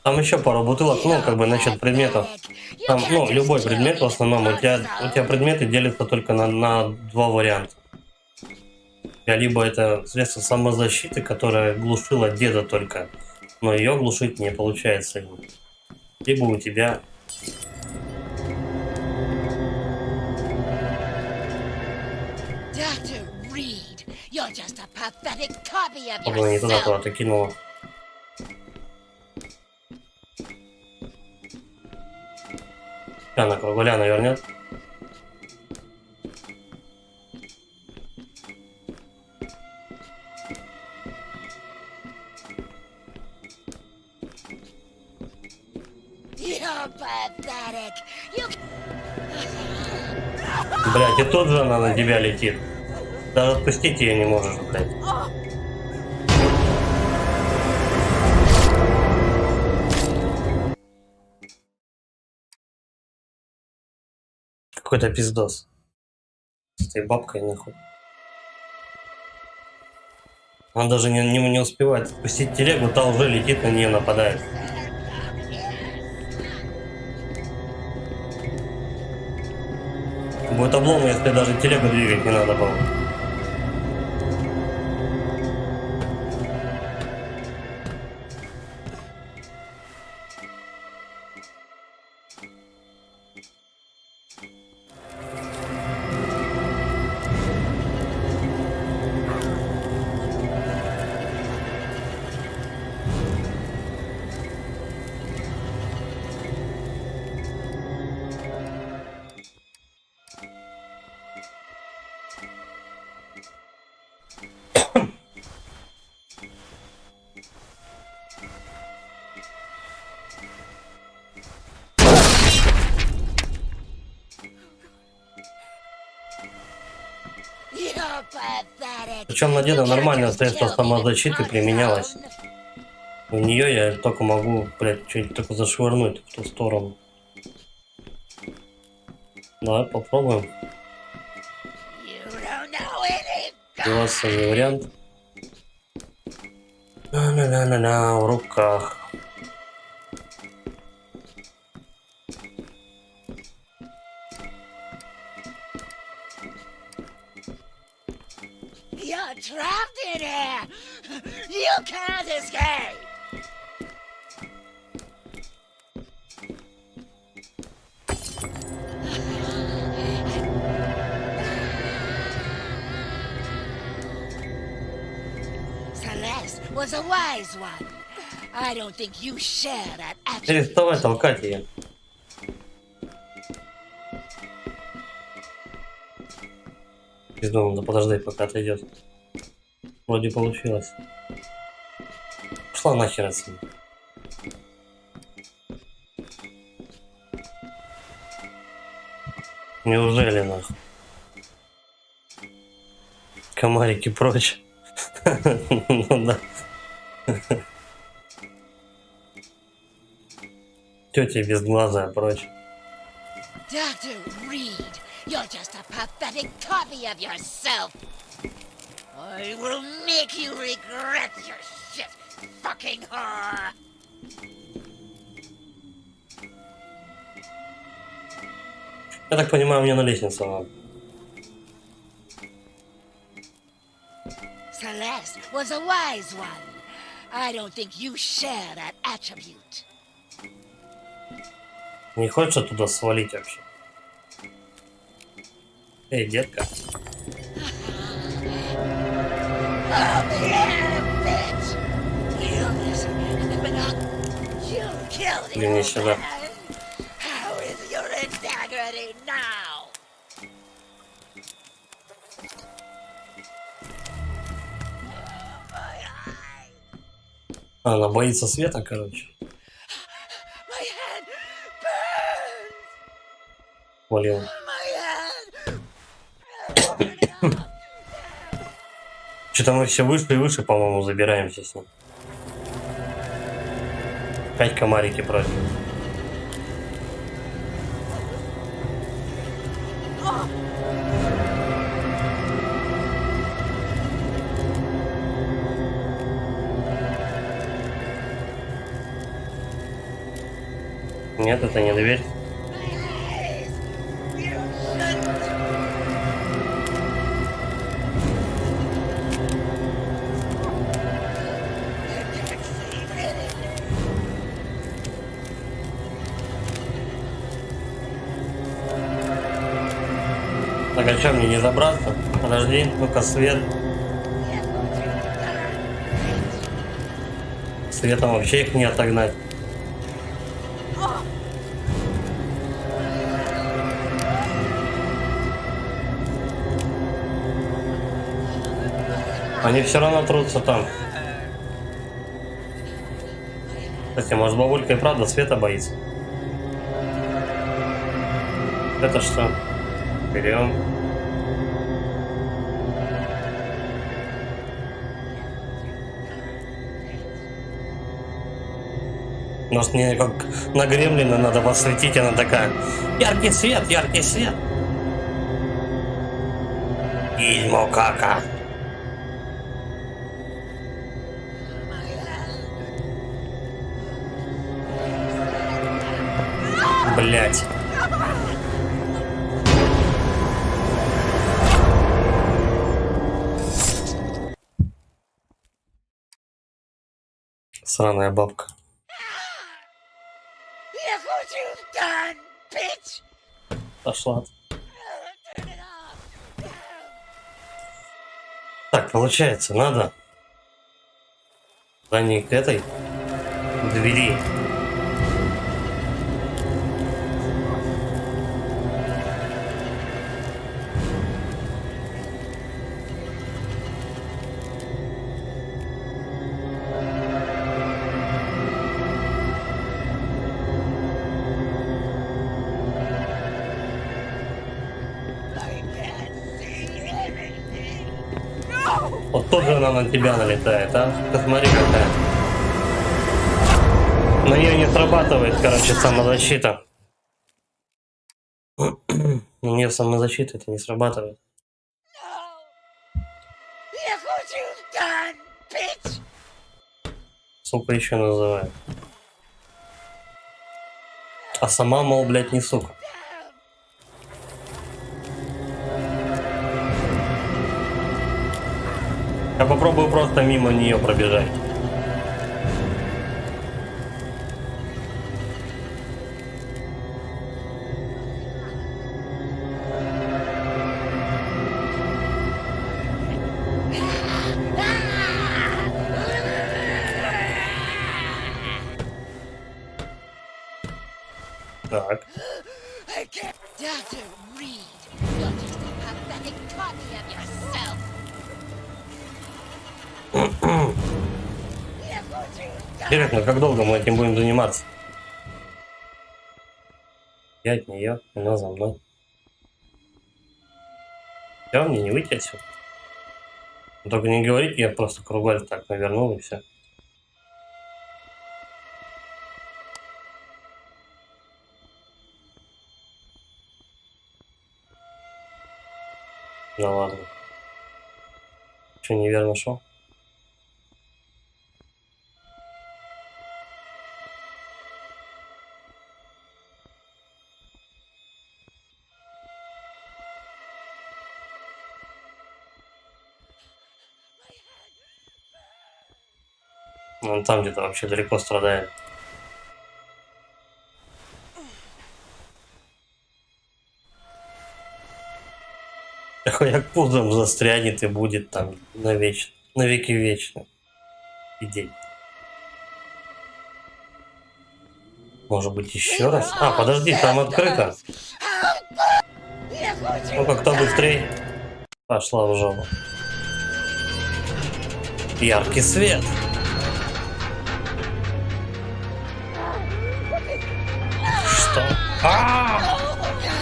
Там еще пару бутылок, ну, как бы насчет предметов. Там, ну, любой предмет в основном, у тебя предметы делятся только на два варианта. Либо это средство самозащиты, которое глушило деда только, но ее глушить не получается. Либо у тебя... Чтобы она не туда куда-то кинула. Она кругляна вернет. Блять, и тут же она на тебя летит. Даже отпустить ее не можешь, блядь. Какой-то пиздос. С этой бабкой нахуй. Он даже не успевает отпустить телегу, та уже летит на нее, нападает. Будет облом, если даже телегу двигать не надо было. Причем на деда нормальное средство самозащиты применялось. У нее я только могу, блядь, что-нибудь только зашвырнуть в ту сторону. Давай попробуем. Классовый вариант. На-на-на-на-на, в руках. You're trapped in here! You can't escape! Celeste was a wise one. I don't think you share that attribute. Переставай толкать ее. Пизду, надо подождать, пока отойдет. Вроде получилось. Пошла нахер отсюда. Неужели нахуй? Комарики прочь. Ну да. Тетя безглазая прочь. Dr. Reed, you're just a pathetic copy of yourself. I will make you regret your shit, fucking whore. Я так понимаю, мне на лестницу надо. Celeste was a wise one. I don't think you share that attribute. Не хочешь оттуда свалить вообще? Эй, детка. Oh, yeah, bitch! You listen, but you killed Блин, не your сюда. man. How is your integrity now? My eye, Она боится света, короче. my head burns. Блин. My head. Что-то мы все выше и выше, по-моему, забираемся с ним. Опять комарики против. Нет, это не дверь. Так, а что, мне не забраться? Подожди, ну-ка, свет. Светом вообще их не отогнать. Они все равно трутся там. Кстати, может, бабулька и правда света боится? Это что? Берем. Может, мне как на Гремлина надо посветить, она такая: яркий свет, яркий свет. Изьмо кака. Блять. Сраная бабка. Look what you've done, bitch! Пошла. Turn it off! Так, получается, надо. Да не к этой двери. I can't see anything! No! Вот тоже она на тебя налетает, а? Ты смотри какая. На нее не срабатывает, короче, самозащита. На нее самозащита это не срабатывает. No! Look what you've done, bitch! Сука еще называют. А сама, мол, блядь, не сука. Я попробую просто мимо нее пробежать. Так. I can't. Dr. Reed, you're just a pathetic copy of yourself. Look what you've done. Интересно, как долго мы этим будем заниматься? Я от нее, она за мной. Все, мне не выйти отсюда. Только не говорите, я просто кругаль так навернул и все. Да ладно. Что, неверно шел? Он там где-то вообще далеко страдает. Як пузом застрянет и будет там на веки вечно. Идей. Может быть еще раз? А, подожди, там открыто. Ну как-то быстрее. Пошла в жопу. Яркий свет. Что?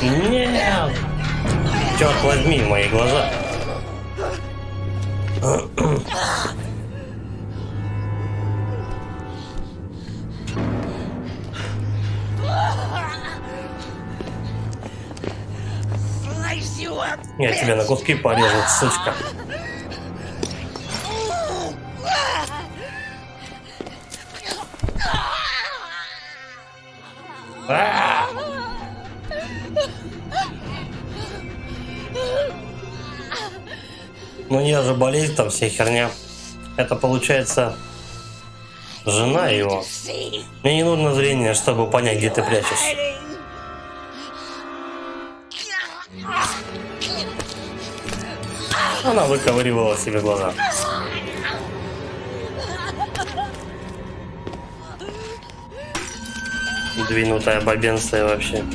Нет! Черт возьми, мои глаза. Slice you up, Я тебя на куски порежу, сучка. А! Ну не же болезнь там вся херня. Это получается жена его. See, Мне не нужно зрение, чтобы понять, где ты прячешься. hiding. Она выковыривала себе глаза. Двинутая бабенция вообще. You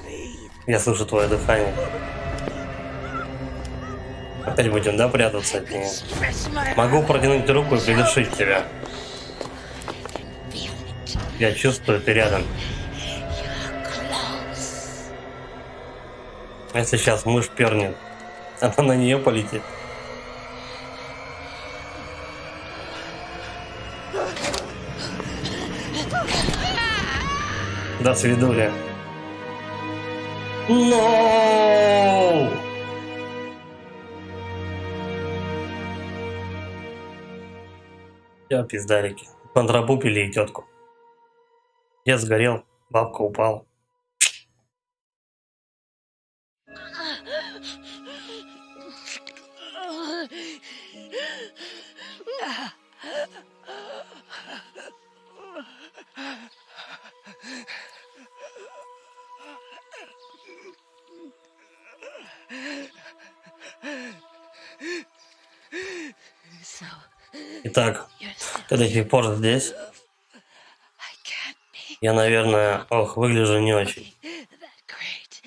breathe. Я слышу твое дыхание. Опять будем, да, прятаться от нее? Stretch my Могу протянуть руку и придушить тебя. feel it. Я чувствую, ты рядом. You're close. А если сейчас мышь пернет, она на нее полетит. До свидули. No! Я пиздарики. Контрабупили и тетку. Я сгорел, бабка упала. So Итак, you're still ты до сих пор здесь? I can't be Я, наверное, выгляжу не очень. that great.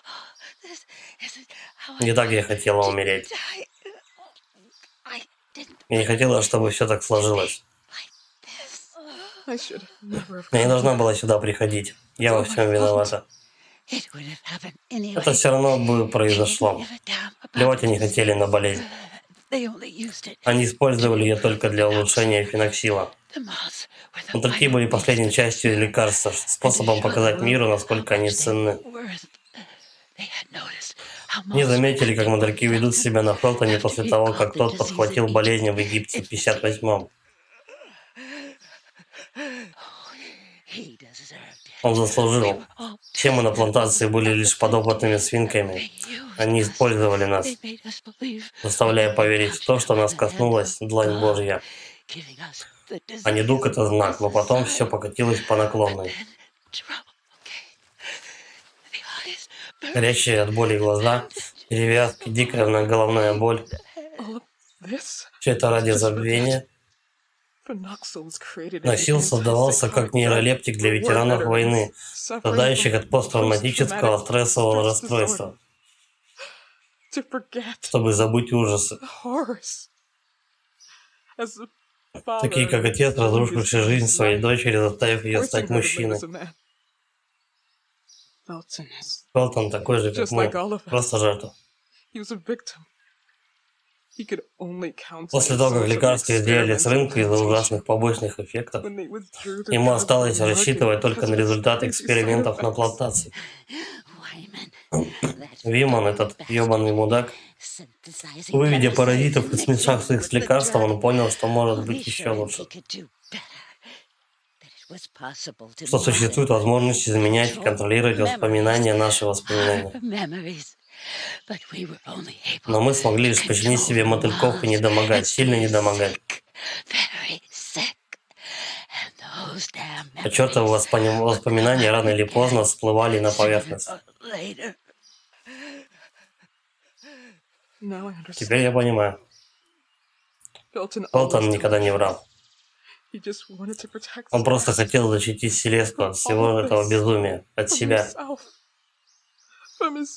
Oh, this isn't how Не I так я хотела умереть. die. I didn't Я не хотела, чтобы все так сложилось. like this. I should never have Я не come должна here. была сюда приходить. Я во всем виновата. It would have happened anyway. Это все равно бы произошло. Give a damn about Плевать они this. хотели на болезнь. They only used it. Они использовали ее только для улучшения феноксила. The moths were the Мотыльки были final последней частью лекарства, способом показать миру, насколько они ценны. worth. They had noticed how Не moths заметили, как мотыльки ведут себя на Фелтоне после того, как тот подхватил болезнь в Египте в 58-м. he deserved it. Он заслужил. Oh, Все мы на плантации были лишь подопытными свинками. they used Они us. использовали нас, They made us believe, заставляя поверить в то, что нас коснулась длань Божья. giving us the А недуг — это знак, но потом все покатилось по наклонной. trouble. Okay. The eyes burn. Горящие от боли глаза, перевязки, дикая головная боль. All of this? Все это ради забвения. Phenoxyl was created as Носил an создавался как antipsychotic нейролептик для for war ветеранов veterans войны, suffering страдающих from от посттравматического post-traumatic стрессового stress расстройства, disorder. To forget чтобы забыть ужасы. the horrors. As a father, Такие как отец, killing his разрушивший жизнь son's своей life, дочери, заставив ее forcing стать her to live мужчиной. as a man. Felton is Фелтон такой же, как just мы, like all of us. просто жертва. He was a victim. He could only count После on того, как his лекарства изъяли с рынка из-за experimental ужасных побочных эффектов, when they withdrew their ему drugs осталось from the market рассчитывать только because на of результаты crazy экспериментов side на effects. плантации. Wyman, that Виман, этот ебаный мудак, synthesizing выведя parasites паразитов and и смешав их с mixing with the лекарством, drug. он понял, что может Only быть еще sure лучше. he could do better. That it was possible to Что существует возможность изменять и контролировать воспоминания, наши воспоминания. our memories. But we were only able Но мы смогли лишь to починить control себе the мотыльков и не moths домогать, and сильно не be домогать. sick, very sick. And those damn А чертовы memories воспоминания рано или поздно всплывали на поверхность. sooner or later. Now I understand. Теперь я понимаю. Felton Фелтон always никогда told не me врал. he just wanted to protect Он просто Celeste хотел защитить Селесту от всего этого безумия, от from себя, himself, from his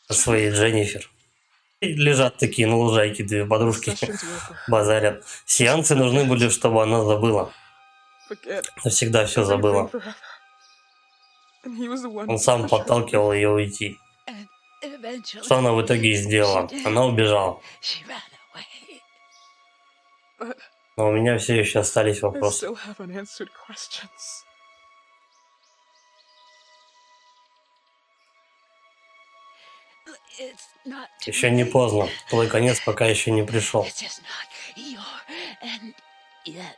от своей Дженнифер. И лежат такие на лужайке две подружки, sessions were for her. базарят. Сеансы нужны были, чтобы она забыла. Forget Навсегда все everything забыла. forever. And he was the one Он who сам pushed her подталкивал ее уйти. And eventually, Что она в итоге и сделала? Она убежала. she ran away. But Но у меня все еще остались I вопросы. still have unanswered questions. It's not too Еще не late. поздно. Твой конец пока еще не пришел. It's just not your end yet.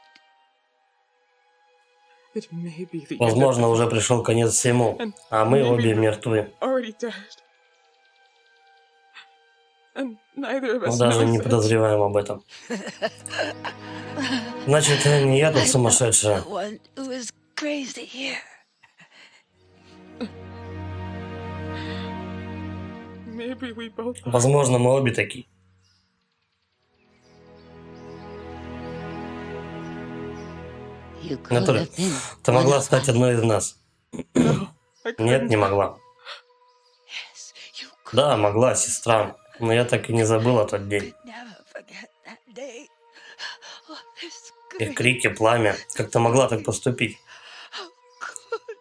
It may be the end of Возможно, уже пришел конец всему, а мы обе мертвы. already dead. And neither of Мы us даже не knows it. подозреваем об этом. Значит, не я тут сумасшедшая. The one who is crazy here. Maybe we both are. Возможно, мы обе такие. You could Натали, have been ты one могла of стать us. одной из нас. No, I Нет, couldn't. не могла. Yes, you could Да, могла, сестра. Но я так и не забыла тот день. never forget that day. Oh, this Их scream. крики, пламя. Как ты могла так поступить? How could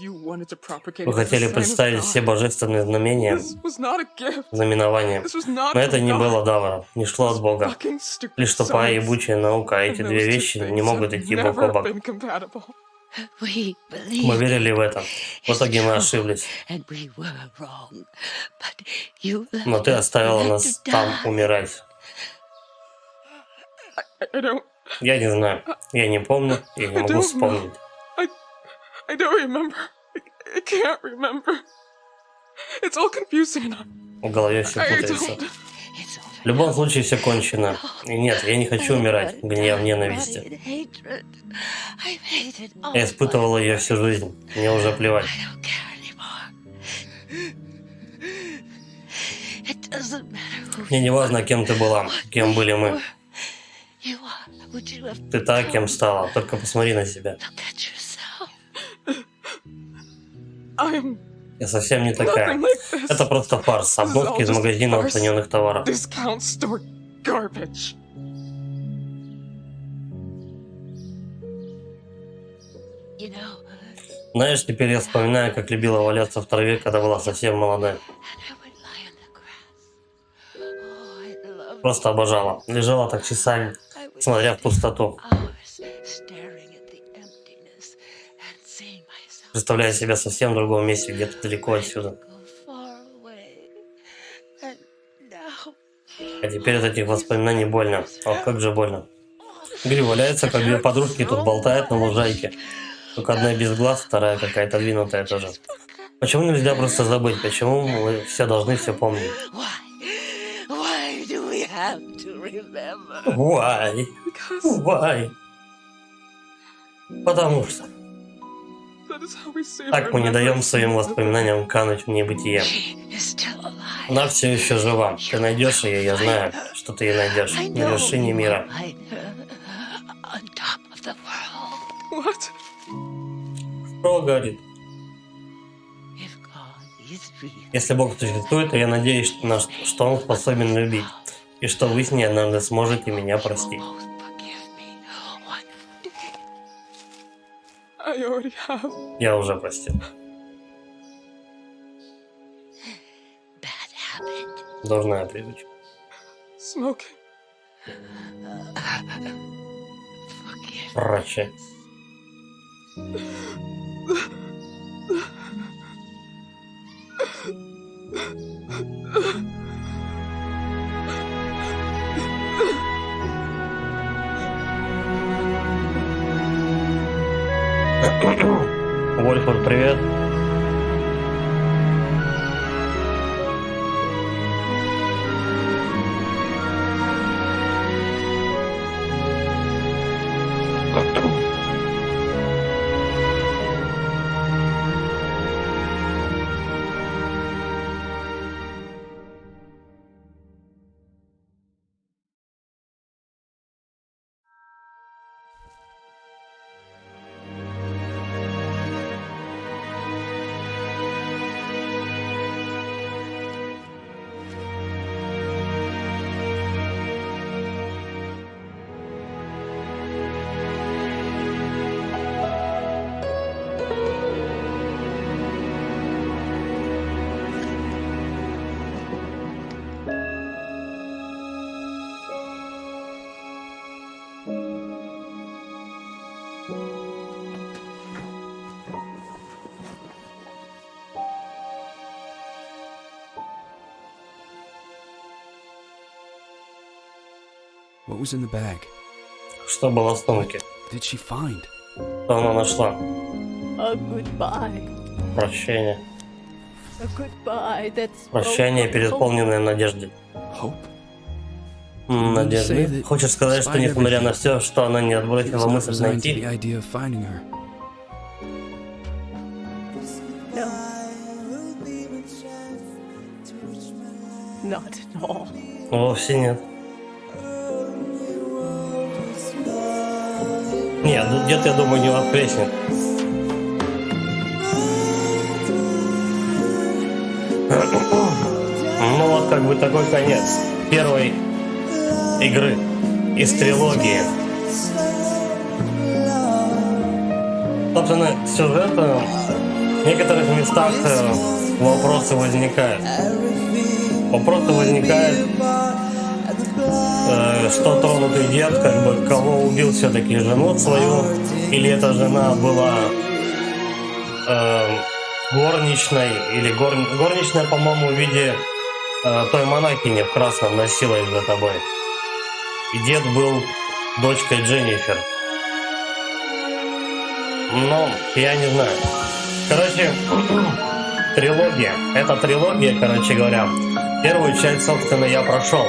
you? You wanted to propagate Вы it as a хотели sign of представить God. все божественные знамения, This was not a gift. знаменования. This was not Но это from не God. было Давара, не шло от Бога. Fucking stupid Лишь тупая и science. ебучая наука, а эти And две those two вещи не things могут have идти бок о never бок. been compatible. We Мы believed, верили в это. В итоге мы ошиблись. and we were wrong. But you Но ты left us оставила to нас там die. умирать. I don't. Я не знаю. Я не помню и не могу вспомнить. I don't remember. I can't remember. It's all confusing enough. В голове все I путается. don't. It's over. В любом случае все кончено. И нет, я не хочу умирать в гнев, ненависти. Я испытывала ее всю жизнь. Мне уже плевать. Мне не важно, кем ты была, кем были мы. Ты та, кем стала. Только посмотри на себя. I'm Я совсем не такая. nothing like this. Это просто фарс. Обновки из магазина уцененных товаров. Discount store garbage. Знаешь, теперь я вспоминаю, как любила валяться в траве, когда была совсем молодая. Просто обожала. Лежала так часами, смотря в пустоту, представляя себя совсем в другом месте, где-то далеко отсюда. А теперь от этих воспоминаний больно. Ох, как же больно. Говорю, валяется, как две подружки тут болтают на лужайке. Только одна без глаз, вторая какая-то двинутая тоже. Почему нельзя просто забыть? Почему мы все должны все помнить? Why? Why? Потому что That is how we save так мы не даем remembrance. своим воспоминаниям кануть в небытие. Она все еще жива. Ты найдешь ее, я знаю, что ты ее найдешь на вершине мира. What? Что говорит? Если Бог существует, то я надеюсь, что Он способен любить, и что вы с ней однажды сможете меня простить. I already have. Я уже простил. Дурная привычка. Smoking. Прощай. Вольфор, привет. What was in the bag? Что было в сумке? did she find? Что она нашла? A goodbye. Прощение. A goodbye that's Прощание, переполненное надеждой. Hope? Надежды? Хочешь сказать, что несмотря на все, что она не He was отбросила not мысль resigned to найти? the idea of finding her. No. Not at all. Вовсе нет. Нет, где-то, я думаю, не воскреснет. Ну вот как бы такой конец первой игры из трилогии. Собственно, сюжет в некоторых местах вопросы возникают. Вопросы возникают, что тронутый дед, как бы, кого убил все-таки, жену свою, или эта жена была горничной, или горничная, по-моему, в виде той монахини в красном носила их за тобой. И дед был дочкой Дженнифер. Но я не знаю. Короче, трилогия. Это трилогия, короче говоря. Первую часть, собственно, я прошел.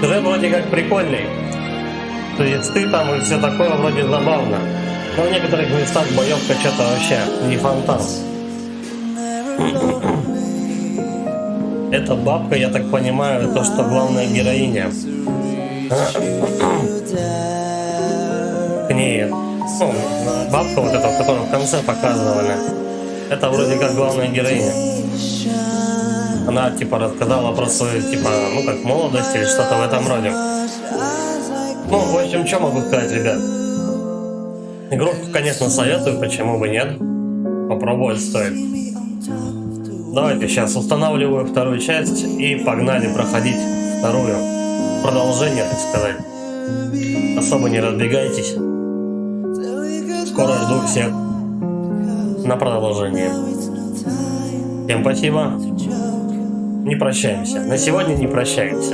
Сюжет вроде как прикольный. То есть ты там и все такое вроде забавно. Но в некоторых местах боевка что-то вообще не фонтан. Эта бабка, я так понимаю, то, что главная героиня. К ней, ну, бабка вот эта, которую в конце показывали, это вроде как главная героиня. Она типа рассказала про свою, типа, ну как молодость или что-то в этом роде. Ну, в общем, что могу сказать, ребят? Игру, конечно, советую, почему бы нет. Попробовать стоит. Давайте сейчас устанавливаю вторую часть и погнали проходить вторую. Продолжение, так сказать. Особо не разбегайтесь. Скоро жду всех на продолжение. Всем спасибо. Не прощаемся. На сегодня не прощаемся.